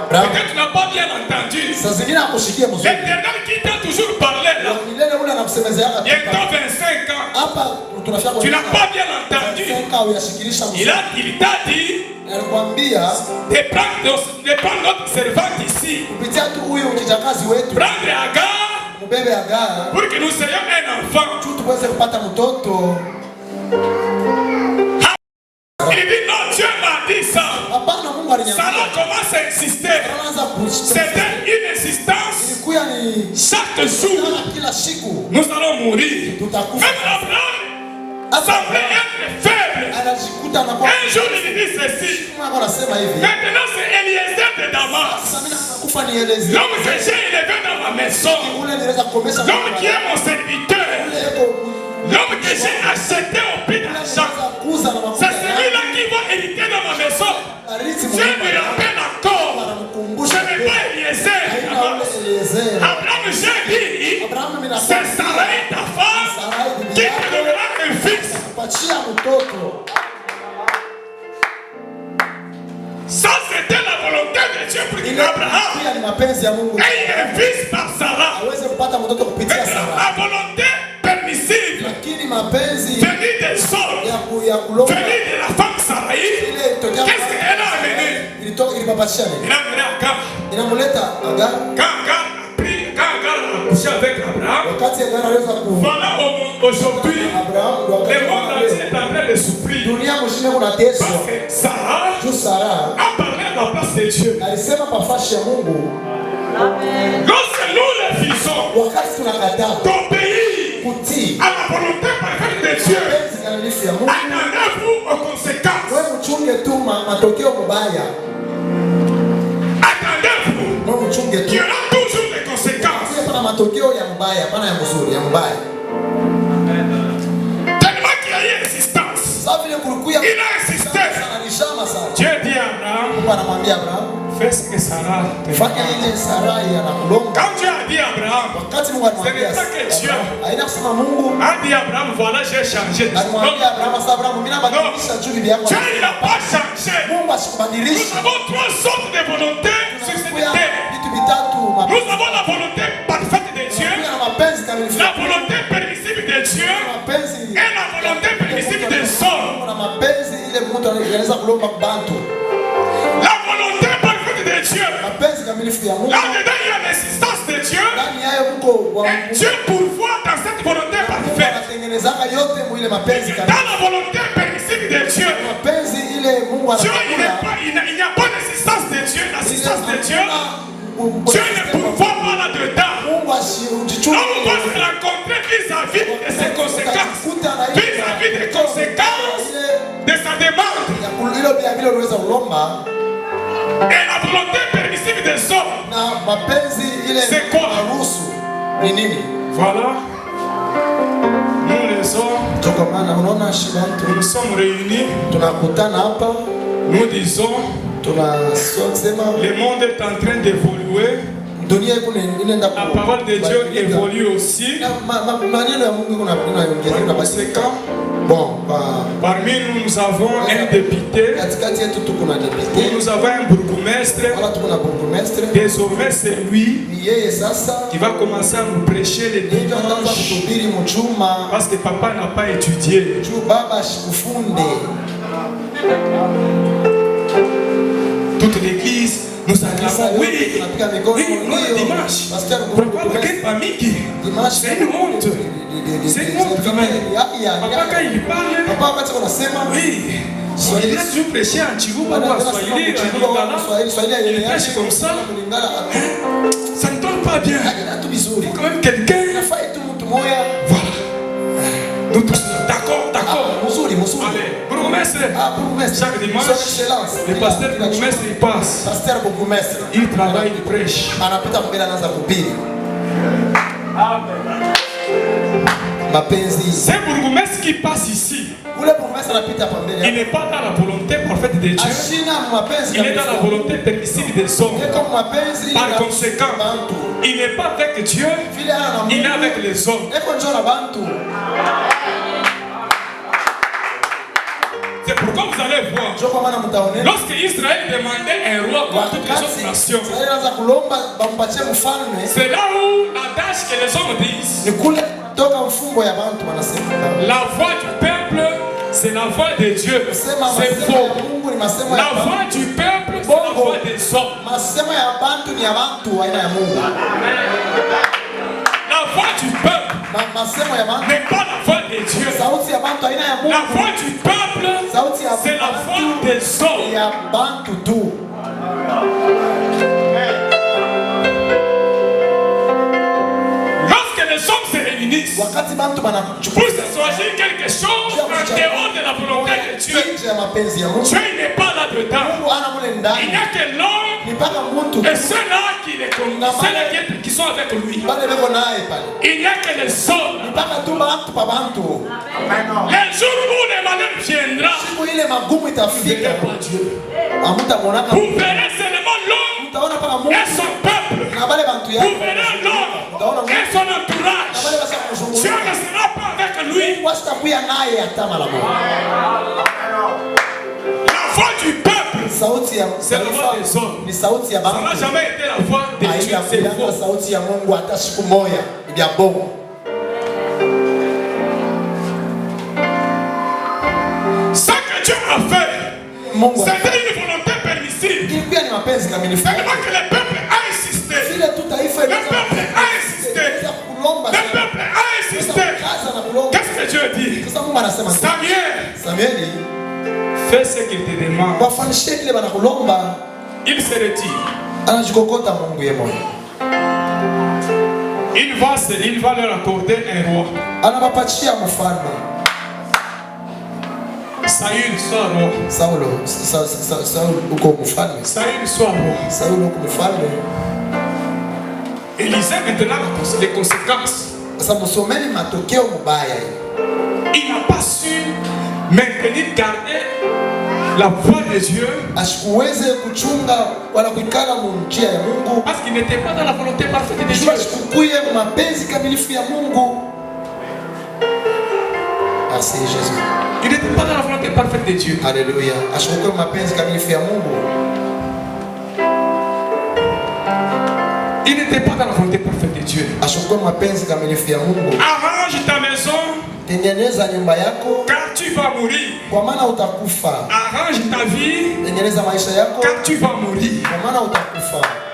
peut-être tu n'as pas bien entendu. L'Éternel qui t'a toujours parlé là, bientôt 25 ans, tu n'as pas bien entendu. Il t'a dit de prendre notre servante ici, prendre Agar pour que nous soyons un enfant. Il dit non, Dieu m'a dit ça. Sarah commence à insister. C'était une insistance. Chaque jour, nous allons mourir. Même Abraham semblait être faible. Un jour, il dit ceci. Maintenant, c'est Eliezer de Damas. L'homme que j'ai élevé dans ma maison, l'homme qui est mon serviteur, l'homme que j'ai acheté au prix d'argent, c'est celui-là qui va hériter dans ma maison. Je me rappelle encore, je n'ai pas Eliezer. Abraham, j'ai dit, c'est Sarai ta femme qui te donnera un fils. Ça, c'était la volonté de Dieu pour Abraham. Et un fils par Sarah. La volonté permissible venue des hommes, venue de la femme Sarai. Qu'est-ce qu'elle a amené? Il a amené Agar. Quand Agar a couché avec Abraham, voilà aujourd'hui, le monde entier est en train de souffrir. Parce que Sarah a parlé à la place de Dieu. Lorsque nous refusons d'obéir à la volonté parfaite de Dieu, attendez-vous aux conséquences. Attendez-vous. Il y aura toujours des conséquences. Tellement qu'il y a eu résistance. Il a résisté. Dieu dit à Abraham, fais ce que Sarah te dit. Quand Dieu a dit à Abraham, ce n'est pas que Dieu a dit à Abraham, voilà, j'ai changé. Non, Dieu il n'a pas changé. Nous avons trois sortes de volontés sur cette terre. Nous avons la volonté parfaite de Dieu, la volonté permissible de Dieu et la volonté permissible des hommes. La volonté parfaite de Dieu. Là-dedans, il y a l'assistance de Dieu. Et Dieu pourvoit dans cette volonté parfaite. Dans la volonté permissible de Dieu, il n'y a pas d'assistance de Dieu. L'assistance de Dieu, Dieu ne pourvoit pas là-dedans. On va se rencontrer vis-à-vis de ses conséquences, vis-à-vis des conséquences de sa demande. Et la volonté permissible des hommes, c'est quoi? Voilà. Nous les hommes, nous sommes réunis. Nous disons, le monde est en train d'évoluer. La parole de Dieu évolue aussi. Par conséquent, parmi nous, nous avons un député. Nous avons un bourgmestre. Désormais, c'est lui qui va commencer à nous prêcher les dimanches. Parce que papa n'a pas étudié. Toute l'église nous acclamons. Oui, le dimanche. Pourquoi quelle famille qui? C'est une honte. C'est une honte quand même. Papa, quand il parle, oui. Il laisse toujours prêcher en Chihuahua ou à Swahili, il prêche comme ça. Ça ne donne pas bien. Il faut quand même quelqu'un. Voilà. Nous tous, d'accord. Allez, bourgmestre. Chaque dimanche, le pasteur bourgmestre il passe. Il travaille, il prêche. C'est bourgmestre qui passe ici. Il n'est pas dans la volonté parfaite de Dieu. Il est dans la volonté permissible des hommes. Par conséquent, il n'est pas avec Dieu, il est avec les hommes. C'est pourquoi vous allez voir, lorsque Israël demandait un roi pour toutes les autres nations, c'est là où l'adage que les hommes disent, la voix du peuple, c'est la voix de Dieu. C'est faux. La voix du peuple, c'est la voix des hommes. La voix du peuple n'est pas la voix de Dieu. La voix du peuple, c'est la voix des hommes. Lorsque les hommes se réunissent pour se choisir quelque chose en dehors de la volonté de Dieu, Dieu n'est pas là-dedans. Il n'y a que l'homme Et ceux-là qui sont avec lui, il n'y a que les hommes. Les jours où le malheur viendra, vous ne verrez pas Dieu. Vous verrez seulement l'homme et son peuple. Vous verrez l'homme et son entourage. Dieu ne sera pas avec lui. La voix du peuple, c'est la voix des hommes. Ça n'a jamais été la voix de Dieu. C'est faux. Ce que Dieu a fait, c'était une volonté permissive. Tellement que le peuple a insisté. Le peuple a insisté. Le peuple a insisté. Qu'est-ce que Dieu dit? Samuel, fais ce qu'il te demande. Il se retire. Il va leur accorder un roi. Saül soit roi. Saül soit roi. Élisée maintenant les conséquences. Il n'a pas su maintenir, garder la voix de Dieu. Parce qu'il n'était pas dans la volonté parfaite de Dieu. Merci Jésus. Il n'était pas dans la volonté parfaite de Dieu. Alléluia. Il n'était pas dans la volonté parfaite de Dieu. Arrange ta maison. Car tu vas mourir. Arrange ta vie. Car tu vas mourir.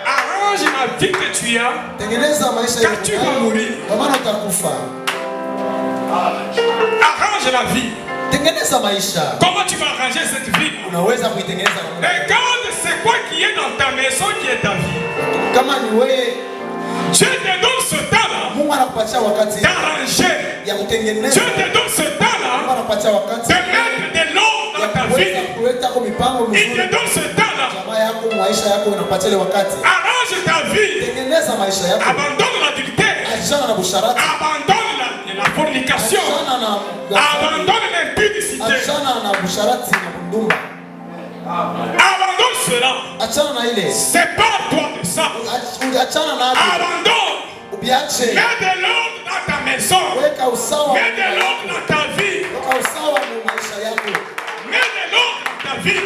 Arrange la vie que tu as. Car tu vas mourir. Arrange la vie. Comment tu vas arranger cette vie? Regarde c'est quoi qui est dans ta maison qui est ta vie. Dieu te donne ce temps-là d'arranger. Dieu te donne ce temps-là de mettre de l'ordre dans ta vie. Il te donne ce temps-là. Arrange ta vie. Abandonne l'adultère. Abandonne la fornication. Abandonne l'impudicité. Abandonne cela. Sépare-toi de ça. Abandonne. Mets de l'ordre dans ta maison. Mets de l'ordre dans ta vie. Mets de l'ordre dans ta vie.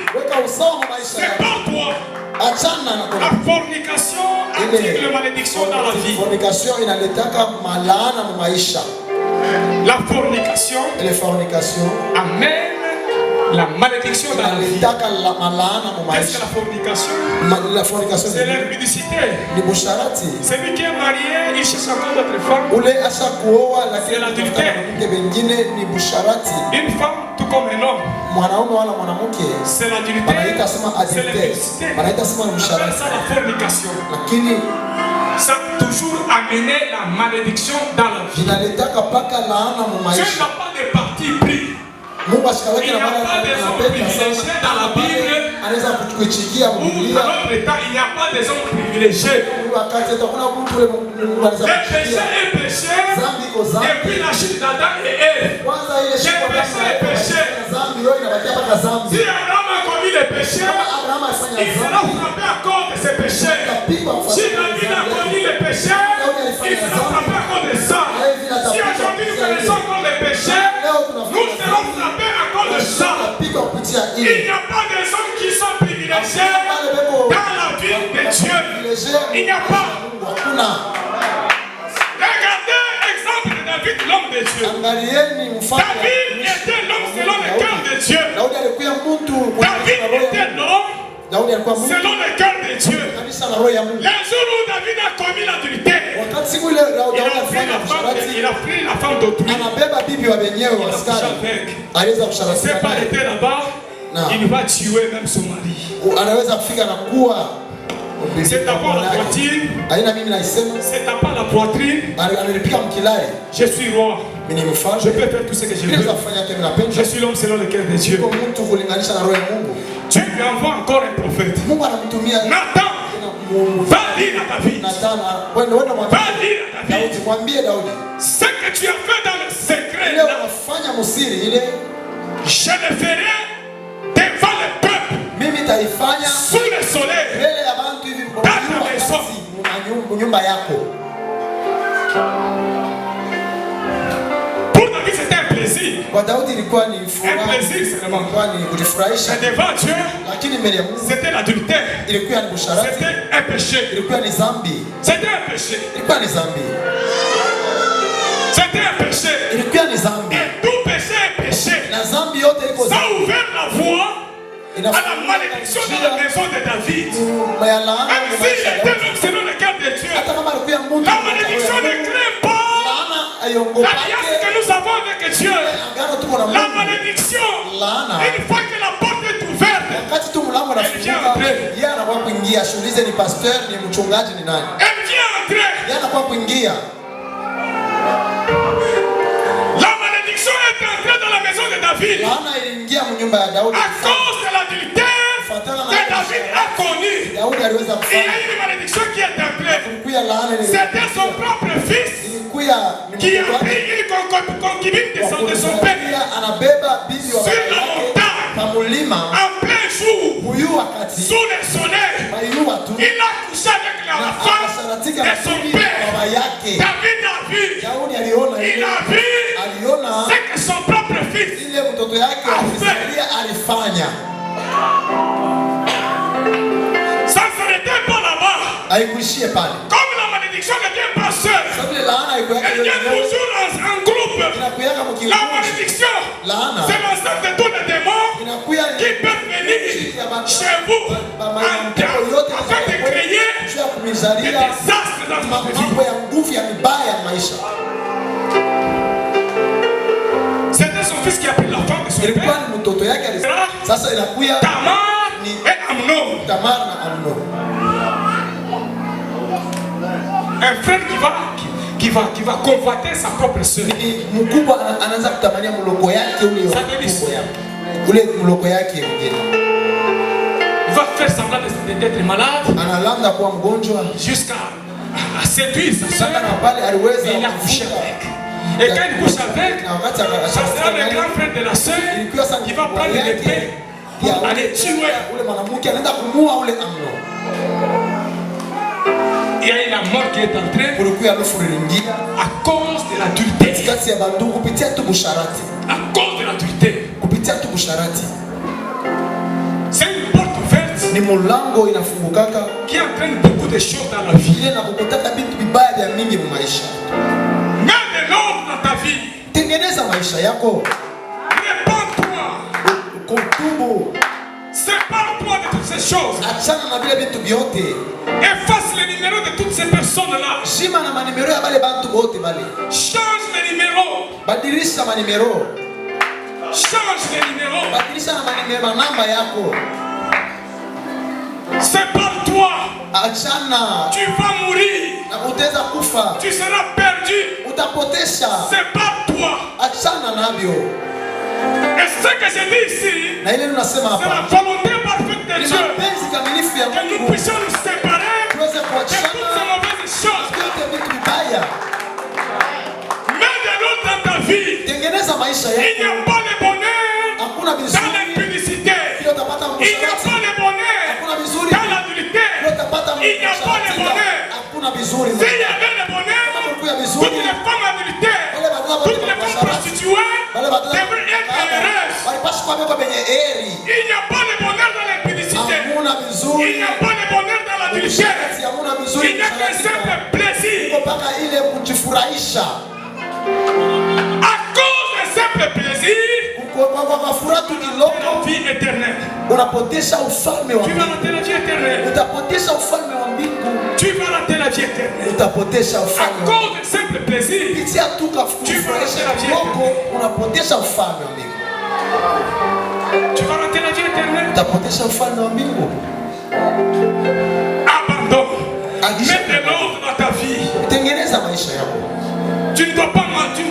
Sépare-toi. La fornication attire la malédiction dans la vie. La fornication amène la malédiction dans la vie. Qu'est-ce que la fornication? C'est l'impudicité. Celui qui est marié, il cherche encore d'autres femmes. C'est l'adultère. Une femme, tout comme un homme. C'est l'adultère. C'est l'impudicité. On appelle ça la fornication. Ça a toujours amené la malédiction dans la vie. Dieu n'a pas de parti pris. Il n'y a pas des hommes privilégiés dans la Bible. Ou dans notre état, il n'y a pas des hommes privilégiés. Le péché est péché. Depuis la chute d'Adam et Ève. Le péché est péché. Si Abraham a commis le péché, il sera frappé à cause de ses péchés. Si David a commis le péché, il sera frappé à cause de ça. Si aujourd'hui nous connaissons encore le péché, nous serons frappés à cause de ça. Il n'y a pas des hommes qui sont privilégiés dans la vie de Dieu. Il n'y a pas. Regardez l'exemple de David, l'homme de Dieu. David était l'homme selon le cœur de Dieu. David était l'homme selon le cœur de Dieu. Le jour où David a commis l'adultère, il a pris la femme d'autrui. Il s'est pas arrêté là-bas. Il va tuer même son mari. C'est d'abord la poitrine. C'est d'abord la poitrine. Je suis roi. Je peux faire tout ce que je veux. Je suis l'homme selon le cœur de Dieu. Dieu lui envoie encore un prophète. Nathan, va dire à David. Va dire à David. Ce que tu as fait dans le secret, là, je le ferai devant le peuple, sous le soleil, dans ta maison. Pour David, c'était un plaisir. Un plaisir seulement. Mais devant Dieu, c'était l'adultère. C'était un péché. C'était un péché. C'était un péché. Et tout péché est péché. Ça a ouvert la voie à la malédiction de la maison de David. Même s'il était l'homme selon le cœur de Dieu, la malédiction ne crée pas l'alliance que nous avons avec Dieu. La malédiction, une fois que la porte est ouverte, elle vient entrer. Elle vient entrer. La malédiction est entrée dans la maison de David à cause de l'adultère que David a connu. Il y a une malédiction qui est entrée. C'était son propre fils qui a pris une concubine de son père sur la montagne en plein jour sous le soleil. Il a couché avec la femme de son père. David a vu. Il a vu ce que son propre fils a fait. Ça ne s'arrêtait pas là-bas. Comme la malédiction devient passeuse, elle vient toujours en groupe. La malédiction, c'est l'ensemble de tous les démons qui peuvent venir chez vous afin de créer des désastres dans votre vie. C'était son fils qui a pris la femme de son père. Tamar et Amnon. Un frère qui va convoiter sa propre soeur. Il va faire semblant d'être malade jusqu'à séduire sa soeur. Et il a couché avec. Et quand il couche avec, ça sera le grand frère de la soeur qui va prendre l'épée pour aller tuer. Il y a eu la mort qui est entrée à cause de l'adultère. À cause de l'adultère. C'est une porte ouverte qui entraîne beaucoup de choses dans la vie. Mets de l'ordre dans ta vie. Réponds-toi. Sépare-toi de toutes ces choses. Efface les numéros de toutes ces personnes-là. Change les numéros. Change les numéros. Sépare-toi. Tu vas mourir. Tu seras perdu. Sépare-toi. Et ce que je dis ici, c'est la volonté parfaite de Dieu. Que nous puissions nous séparer de toutes ces mauvaises choses. Mets de l'eau dans ta vie. Il n'y a pas de bonheur dans l'impudicité. Il n'y a pas de bonheur dans l'adultère. Il n'y a pas de bonheur. S'il y avait le bonheur, toutes les femmes adultères, toutes les femmes prostituées devraient être heureuses. Il n'y a pas de bonheur dans l'impudicité. Il n'y a pas de bonheur dans l'adultère. Il n'y a qu'un simple plaisir. À cause d'un simple plaisir, la vie éternelle. Tu vas rater la vie éternelle. Tu vas rater la vie éternelle. À cause d'un simple plaisir, tu vas rater la vie éternelle. Tu vas rater la vie éternelle. Abandonne. Mets de l'ordre dans ta vie. Tu ne dois pas mentir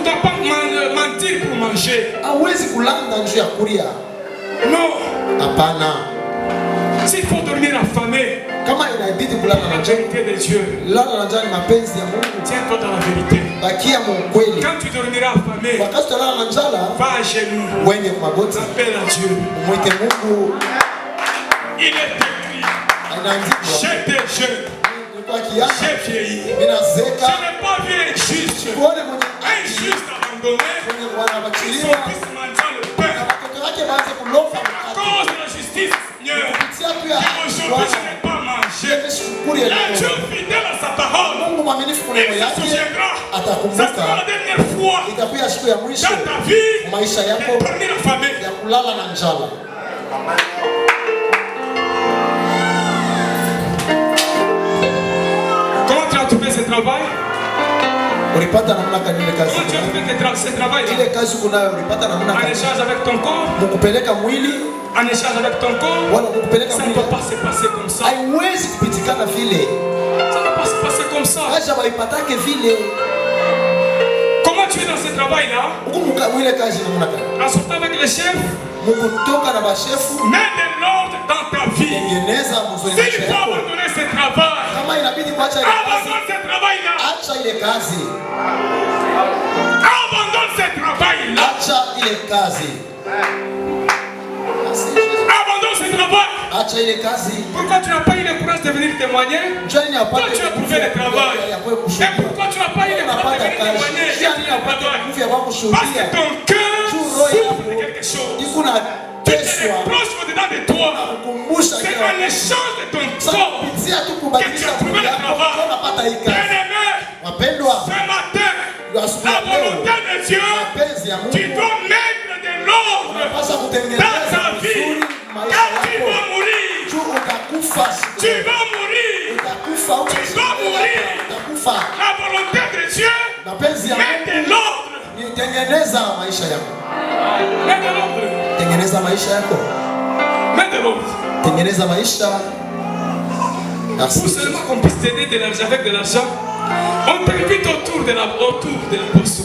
pour manger. Non. S'il faut dormir affamé, kama inabidi kulala na la njaa, vérité de Dieu, lala na njaa ni mapenzi ya Mungu. tiens-toi dans la vérité. Bakia mkweli. Quand tu dormiras affamé, Wakati utalala na njaa, va à genoux, wenye kwa magoti, appelle à Dieu. mwite Mungu. Il est écrit, Anaandikwa, j'ai des jeunes, nilikuwa kiasi, j'ai vieilli. ninazeka. Je n'ai pas vu un juste, Kuone mwenye un juste abandonné, mwenye son wanabachiliwa fils mangeant le pain. na watoto wake baanze kulomba À mkate. cause de la justice, Seigneur, Kupitia tu ya aujourd'hui je n'ai pas mangé. shukuri ya Un Dieu Mungu. fidèle à sa parole, Mungu mwaminifu kwa il neno se yake souviendra. Ça sera atakumbuka. la dernière fois Itakuwa siku ya mwisho dans ta vie maisha yako de dormir affamé. ya kulala na njala. Comment tu as trouvé ce travail? Ulipata namna gani ile kazi? Comment tu as trouvé ce travail? Ile kazi kunayo ulipata namna En gani? échange avec ton corps? Mukupeleka mwili En échange avec ton corps? wala mukupeleka Ça ne mwili. peut pas se passer comme ça. Haiwezi kupitikana vile. Ça ne peut pas se passer comme ça. Acha baipatake vile. Comment tu es dans ce travail-là? Ukumuka mwile kazi namna gani? En sortant avec les chefs, Mukutoka na bashefu mets de l'ordre dans ta vie. tengeneza mzuri S'il maisha faut yako. abandonner ce travail, Kama inabidi kuacha ile kazi, abandonne ce travail-là. acha ile kazi. Abandonne ce travail-là. Acha ile kazi. Abandonne ce travail. Acha ile kazi. Pourquoi tu n'as pas eu le courage de venir témoigner? Njani Toi, apate tu as trouvé le travail. Et pourquoi tu n'as pas eu le courage de venir témoigner? Njani apate nguvu ya Parce kushuhudia. que ton cœur souffre de quelque chose. Ikuna Tu te teswa reproches au-dedans de toi. kukumbusha C'est kila en échange de ton sasa corps kupitia tu que tu kubadilisha as trouvé mwili le yako travail. unapata hii kazi. Bien-aimé, Wapendwa, ce matin, asubuhi la ya leo volonté de Dieu, mapenzi ya tu Mungu dois mettre de l'ordre unapaswa dans kutengeneza ta vie. vizuri maisha Car tu yako. vas mourir. Juu utakufa siku Tu moja. vas mourir. Utakufa Tu vas mourir. utakufa. La volonté de Dieu, Mapenzi ya mets de Mungu l'ordre. ni tengeneza maisha yako. Mets de l'ordre. Tengeneza maisha yako. Mets de l'ordre. Tengeneza maisha. Pour Merci. seulement qu'on puisse t'aider de l'argent avec de l'argent, on t'invite autour de la boisson.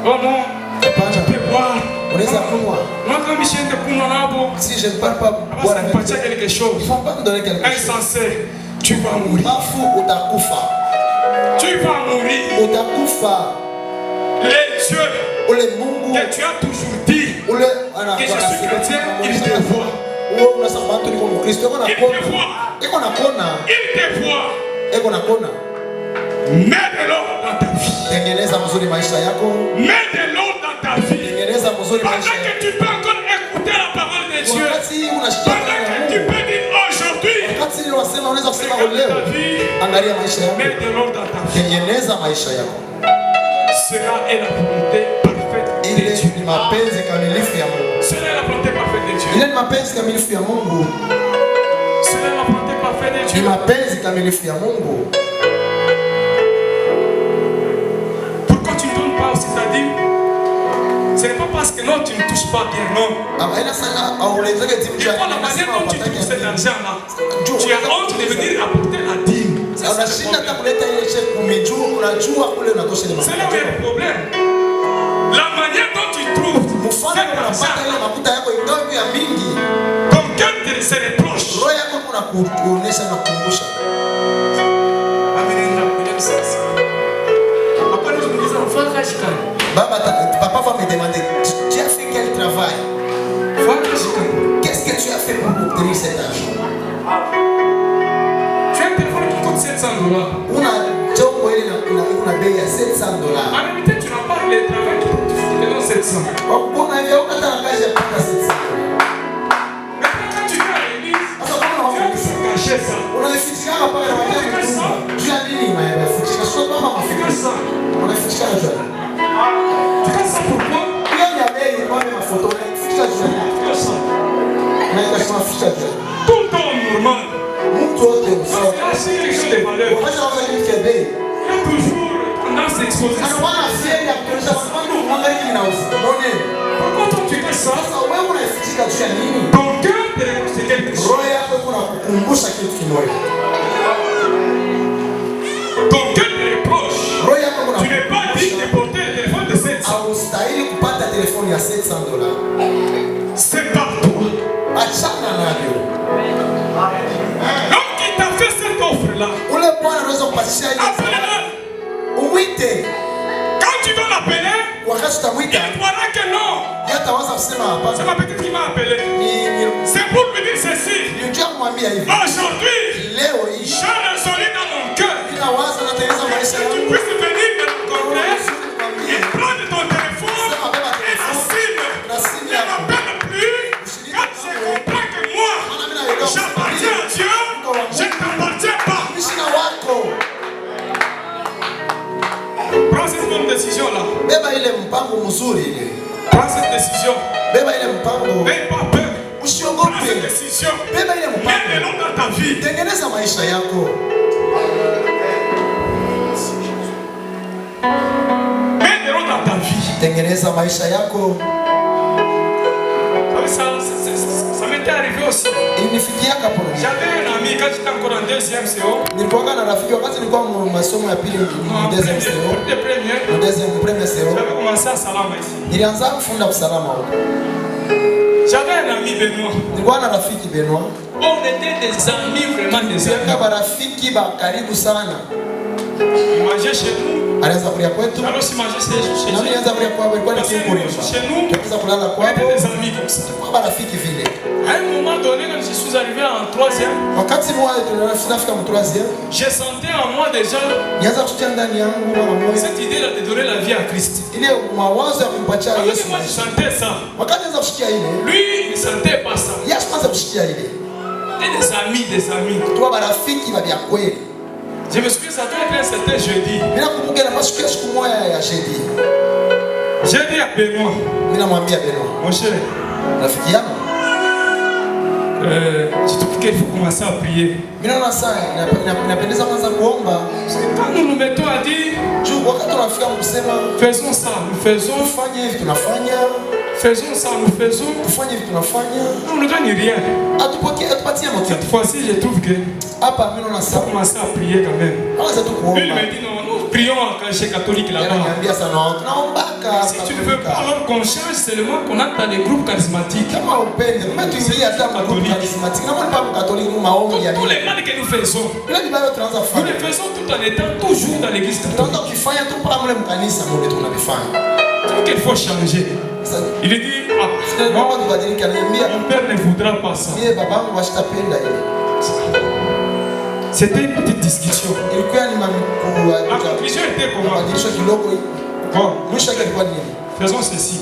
Oh non, tu Hapana. peux boire. Unaweza kunywa. Moi, quand Michel te prend là-bas, Si je ne parle pas boire avec parce toi, qu'il y a quelque il chose. ne faut pas me donner quelque chose. Insensé, tu vas mourir. Mafu utakufa. Tu vas mourir. Utakufa. Les dieux Ule Mungu que tu as toujours dit ule que je suis chrétien, il te voit. Wewe unasema watu niko Mkristo, iko na Il te kona. voit. Iko na kona. Il te voit. Iko na kona. Mets de l'ordre dans ta vie. Tengeneza mzuri maisha yako. Mets de l'ordre dans ta vie. Tengeneza mzuri Pendant maisha que yako. tu peux encore écouter la parole de Dieu. Wakati unashikia Pendant que tu peux dire aujourd'hui, wakati unasema unaweza kusema regarde leo, ta vie, angalia maisha yako. mets de l'ordre dans ta vie. Tengeneza maisha yako. Cela est la volonté parfaite de Ile Dieu. ni mapenzi kamilifu ya Mungu. Cela est la volonté parfaite de Dieu. Ile ni mapenzi kamilifu ya Mungu. Cela est la volonté parfaite de Ni Dieu. mapenzi kamilifu ya Mungu. Pourquoi tu ne donnes pas, c'est-à-dire, ce n'est pas parce que non, tu ne touches pas bien, non. Abaina sana aulezeke timu Il faut la manière dont tu touches cet argent-là. Tu as honte de venir apporter la dîme. Ça, c'est le unashinda hata problème. kuleta ile cheki umejua, unajua kule unatosha ile C'est là où il y a mafuta. le problème. La manière dont tu trouves Mfano cet unapata ile argent, mafuta yako ingawa ya mingi, ton cœur te se reproche. roho yako kuna kuonesha na kukumbusha. Papa va me demander, tu as fait quel travail? Qu'est-ce que tu as fait pour obtenir cet argent? Tu as un téléphone qui coûte 700 $. Una chombo ile una bei ya $700. En réalité, tu n'as pas le travail qui te donne 700. Kuna hivyo ukata ngazi ya pata 700. Maintenant, quand tu viens à l'église, Sasa kama tu as toujours caché ça. unafichika pale na wajana mtumba. Jua nini mafichika? Sio kama Tu mafichika. fais ça. Unafichika jua. Tu fais ça pourquoi? Hiyo ni bei kwa mafoto unafichika jua. Tu fais ça. Na ikasema fichika jua. Tout homme normal. Mtu wote msawa. Il y a aussi quelque chose de valeur. Wakati wa kitu cha bei. Il y a toujours tendance à exposer ça. Anakuwa na fieri ya kuonyesha watu mwangalie kinauza. Unaona? Pourquoi toi tu fais ça? Sasa wewe unafichika jua nini? Ton cœur te reproche quelque chose. Roho yako kuna kukumbusha kitu kimoja. Ton cœur te reproche. Roho yako kuna Tu n'es pas digne de porter le téléphone de 700. haustahili kupata telefoni ya $700. C'est pas toi. achana navyo. Donc il t'a fait cette offre-là. Ule Bwana anaweza kupatia ile. Appelle-le. Umwite. Quand tu dois l'appeler, wakati utamwita, il croira que non. Yatawaza kusema hapana. C'est ma petite qui m'a appelé. C'est pour lui dire ceci. Nilijua kumwambia hivi. Aujourd'hui, leo hii j'ai résolu dans mon cœur. ninawaza natengeneza maisha yangu. Tu puisses venir me rencontrer et prendre ton téléphone et la SIM. Ne m'appelle plus. Quand je comprends que moi, j'appartiens à Dieu, je ne t'appartiens pas. Prends cette bonne décision là. Beba ile mpango mzuri ile. Prends cette décision. Beba ile mpango. N'aie pas peur. Usiogope. Prends cette décision. Beba ile mpango. Mets-le dans ta vie. Tengeneza maisha yako. Mets-le dans ta vie. Tengeneza maisha yako. Ça m'était arrivé aussi. Ilinifikiaka hapo. J'avais un ami quand j'étais encore en deuxième CO. Nilikuwa na rafiki wakati nilikuwa masomo ya pili deuxième CO. Deuxième premier CO. J'avais commencé à Salama ici. Nilianza kufunda Salama huko. J'avais un ami Benoît. Nilikuwa na rafiki Benoît. On était des amis, vraiment des amis. Kwa rafiki ba karibu sana. Il mangeait chez nous. Alianza kulia kwetu. Alors si mangeait chez nous. Na alianza kulia kwao, ilikuwa ni kimbo. Chez nous. Tukaanza kulala kwao. On était des amis comme ça. Kwa rafiki vile. À un moment donné, quand je suis arrivé en troisième, wakati mmoja tunafika mu troisième, j'ai senti en moi déjà nianza kutia ndani yangu mara moja cette idée de donner la vie à Christ. Ile mawazo ya kumpatia Yesu. Moi je sentais ça. Wakati nianza kushikia ile, lui il sentait pas ça. Yesu kwanza kushikia ile. Des amis, des amis. Kwa marafiki wa vya kweli. Je me souviens ça doit être c'était jeudi. Bila kumbuka na masiku siku moja ya jeudi. J'ai dit à Benoît. Mimi namwambia Benoît. Mon cher, rafiki yangu. Je trouve qu'il faut commencer à prier. Mimi sana inapendeza kwanza kuomba. Quand nous nous mettons à dire, wakati tunafika kusema faisons ça, nous faisons, fanya hivi tunafanya, faisons ça, nous faisons, tufanye hivi tunafanya. On ne gagne rien. Atupatie moto. Cette fois-ci, je trouve que hapa mimi naona ça commencer à prier quand même. Anza tu kuomba. Lui il m'a dit non, nous prions chez catholique là-bas. Si tu ne veux pas alors qu'on change seulement qu'on entre dans les groupes charismatiques. Kama upende, mimi tuingie hata kwa groupe charismatique. Kama pas catholique nous maombi ya. Tous les mal que nous faisons. Nous les faisons tout en étant toujours dans l'église catholique. Donc il faut changer. Il dit ah, mon père ne voudra pas ça. C'était une petite discussion. La conclusion était comment? Bon, faisons ceci.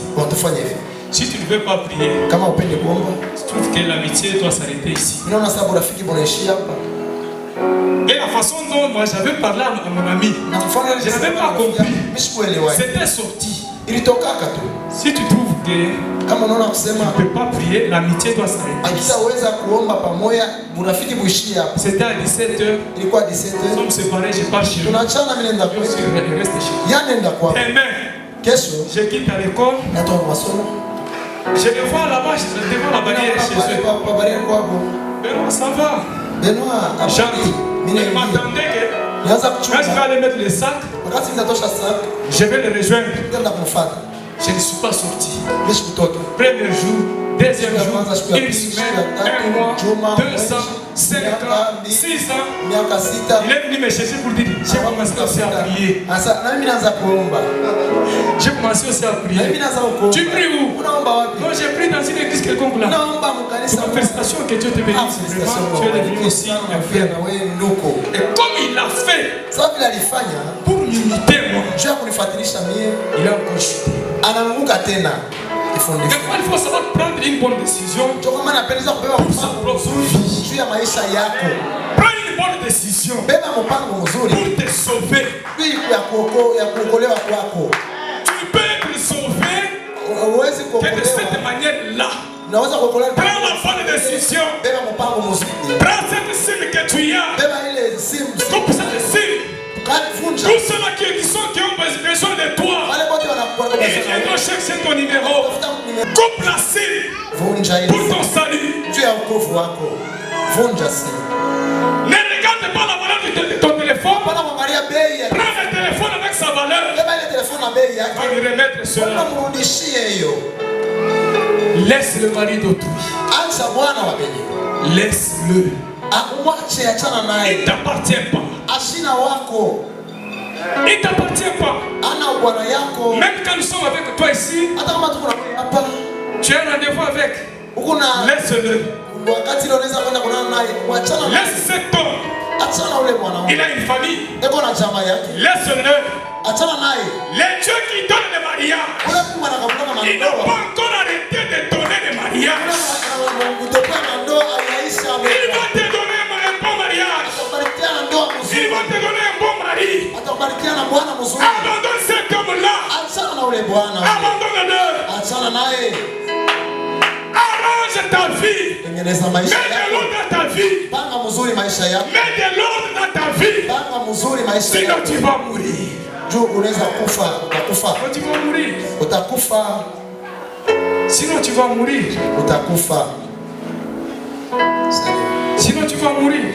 Si tu ne veux pas prier, je trouve que l'amitié doit s'arrêter ici. Et la façon dont moi j'avais parlé à mon ami, je n'avais pas compris. C'était sorti. Si tu trouves que tu ne peux pas prier, l'amitié doit s'arrêter. C'était à 17h. Nous sommes séparés, je pars chez nous. Je reste chez nous. Demain, je quitte à l'école. Je les vois là-bas, devant la barrière chez eux. Benoît, ça va. J'arrive. Il m'attendait que quand je vais aller mettre les sacs, je vais les rejoindre. Je ne suis pas sorti. Premier jour, deuxième jour, une semaine, un mois, 2 ans, 5 ans, 6 ans. Il est venu me chercher pour dire j'ai commencé aussi à prier. J'ai commencé aussi à prier. Tu pries où? Non, j'ai prié dans une église quelconque là. Félicitations que Dieu te bénisse. Vraiment, tu es devenu aussi un frère. Et comme il l'a fait pour m'imiter moi, il a encore chuté. Des fois, il faut savoir prendre une bonne décision pour sa propre vie. Prends une bonne décision pour te sauver. Tu peux être sauvé que de cette manière-là. Prends la bonne décision. Prends cette cible que tu as. Coupe cette cible. Tous ceux-là qui ont besoin de toi, ils doivent chercher ton numéro. Coupe la cible pour ton salut. Ne regarde pas la valeur de ton téléphone. Prends le téléphone avec sa valeur. Va lui remettre cela. Laisse le mari d'autrui. Laisse-le. Il ne t'appartient pas. Il ne t'appartient pas. Même quand nous sommes avec toi ici, tu as un rendez-vous avec. Laisse-le. Laisse cet homme. Il a une famille. Laisse-le. Les dieux qui donnent les mariages, ils n'ont pas encore arrêté de donner les mariages. Il va te donner un bon mariage. Il va te donner un bon mari. Abandonne cet homme-là. Abandonne-le. Arrange ta vie. Mets de l'ordre dans ta vie. Mets de l'ordre dans ta vie. Sinon tu vas mourir. Tu vas mourir. Sinon tu vas mourir. Sinon tu vas mourir.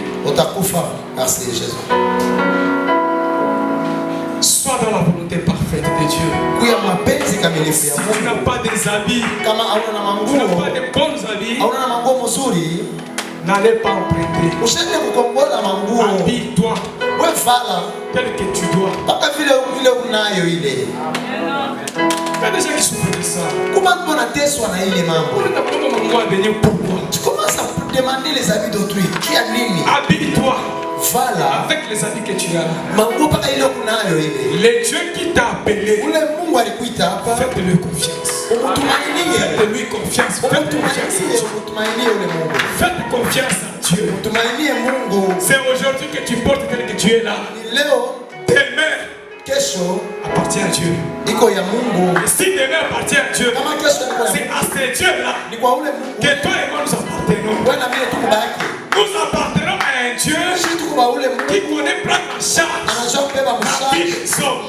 Merci Jésus. Sois dans la volonté parfaite de Dieu. Si tu n'as pas des habits, tu n'as pas de bons habits, n'allez pas emprunter. Habille-toi tel que tu dois. Il y a des gens qui souffrent de ça. Tu commences à demander les habits d'autrui. Qui a nini? Habille-toi voilà. avec les habits que tu as. Le Dieu qui t'a appelé, faites-le confiance. Faites-lui confiance. Faites confiance à Dieu. C'est aujourd'hui que tu portes tel que tu es là. Demain appartient à Dieu. Et si demain appartient à Dieu, c'est à ce Dieu-là que toi et moi nous appartenons. Nous appartenons à un Dieu qui connaît prendre en charge la vie des hommes.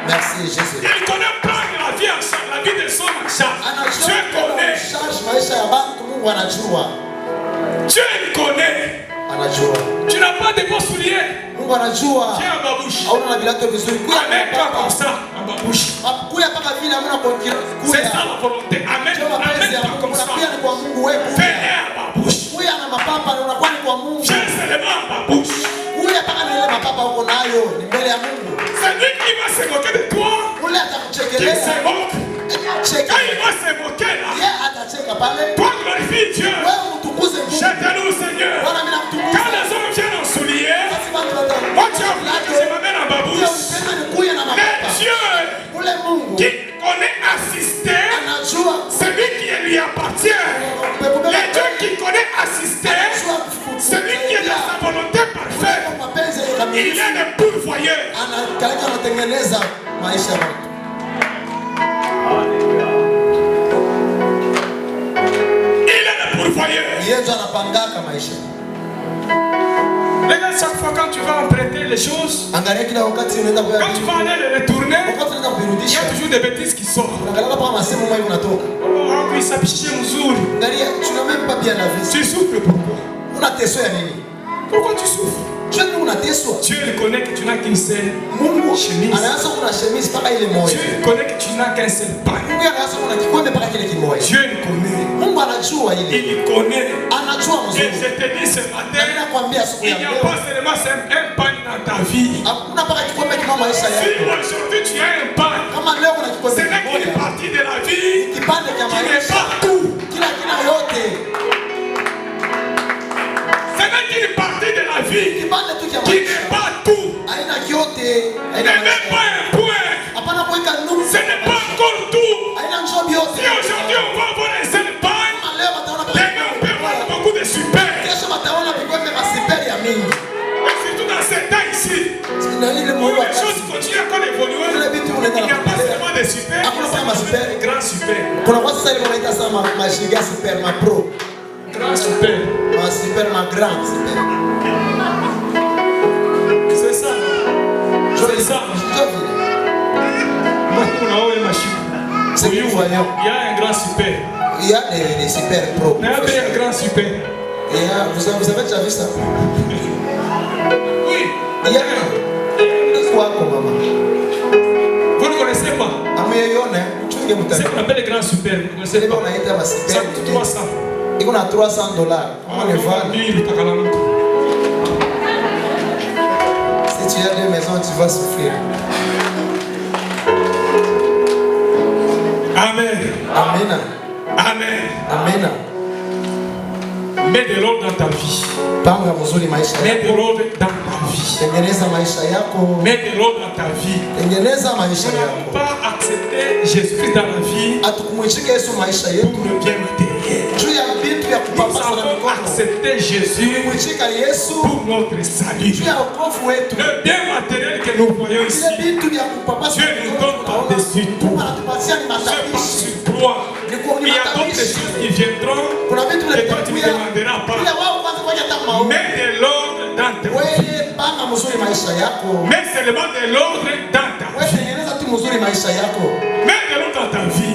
Merci Jésus. Il connaît prendre la vie en charge, la vie des hommes en charge. Dieu connaît. Dieu connaît. Tu n'as pas de beaux souliers. Tiens à ma bouche. Amène-toi comme ça à ma bouche. C'est ça la volonté. Amène-toi comme ça. Fais à ma bouche. Viens seulement à ma bouche. C'est lui qui va se moquer de toi. Qui se moque. Quand il va se moquer là, toi glorifie Dieu. Chantez-nous Seigneur. Quand les hommes viennent en soulier, moi tu as voulu que je m'amène à ma bouche. Mais Dieu qui connaît assister, celui qui lui appartient. Le Dieu qui connaît assister, celui qui est dans sa volonté parfaite. Il est le pourvoyeur. Regarde chaque fois quand tu vas emprunter les choses, quand tu vas aller les retourner, il y a toujours des bêtises qui sortent. Oh, oui, ça piche mzuri. Tu souffres pourquoi? Pourquoi tu souffres? Dieu connaît que tu n'as qu'une seule chemise. Dieu connaît que tu n'as qu'un seul pain. Dieu le connaît. Il connaît. Et je te dis ce matin, il n'y a pas seulement un pain dans ta vie. Si aujourd'hui tu as un pain, ce n'est qu'une partie de la vie qui n'est pas tout. Ce n'est qu'une partie de la vie qui n'est pas tout. Ne mets pas un point. Ce n'est pas encore tout. Si aujourd'hui on va avoir un seul pain, demain on peut avoir beaucoup de super. Et surtout dans ces temps ici, où les choses continuent encore d'évoluer, il n'y a pas seulement des super, il y a des grands super. Grand super. C'est ça. C'est ça. Il y a un grand super. Il y a des super pro. Il y a un grand super. Vous avez déjà vu ça? Oui. Il y a quoi comme maman? Vous ne connaissez pas? C'est qu'on appelle les grands super. C'est qu'on a été à super. Ça coûte 300. Et qu'on a $300. On les vend. Si tu as 2 maisons, tu vas souffrir. Amen. Amen. Amen. Amen. Mets de l'ordre dans ta vie. Panga mzuri maisha yako. Mets de l'ordre dans ta vie. Tengeneza maisha yako. Mets de l'ordre dans ta vie. Tengeneza maisha yako. Nous n'avons pas accepté Jésus-Christ dans la vie. Atukumwishika Yesu maisha yetu. Pour le bien matériel. Juu ya vitu ya kupapasa na mikono. Nous avons accepté Jésus pour notre salut. Juu ya wokovu wetu. Le bien matériel que nous voyons ici. Ile vitu vya kupapasa. Dieu nous donne par-dessus tout. Anatupatia ni matabishi. C'est par toi. Il y a d'autres choses qui viendront. Et toi tu ne demanderas pas. Mets de l'ordre dans ta vie. Mets seulement de l'ordre dans ta vie. Mets de l'ordre dans ta vie.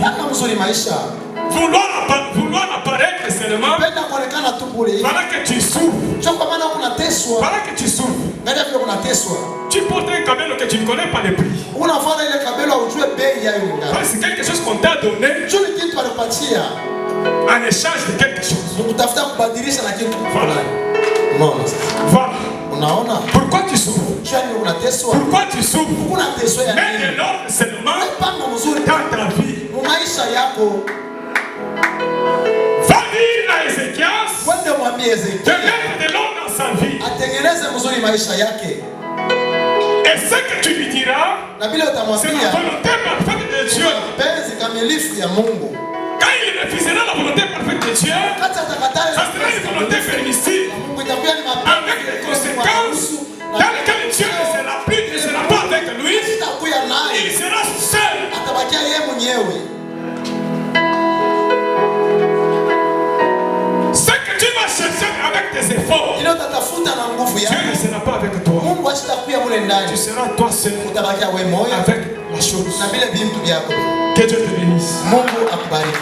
Vouloir apparaître seulement. Voilà que tu souffres. Voilà que tu souffres. Tu portes un cabello que tu ne connais pas le prix. C'est quelque chose qu'on t'a donné en échange de quelque chose. Voilà. Voilà. Pourquoi tu souffres? Pourquoi tu souffres? Mets de l'ordre seulement dans ta vie. Va dire à Ézéchias de mettre de l'ordre dans sa vie. Et ce que tu lui diras, c'est la volonté parfaite de Dieu. Quand il refusera la volonté parfaite de Dieu, ça sera une volonté permissive, avec des conséquences dans lesquelles Dieu ne sera pas avec lui, il sera seul. Ce que tu vas chercher avec tes efforts, Dieu ne sera pas avec toi. Tu seras toi seul avec la chose. Que Dieu te bénisse. Mungu akubariki.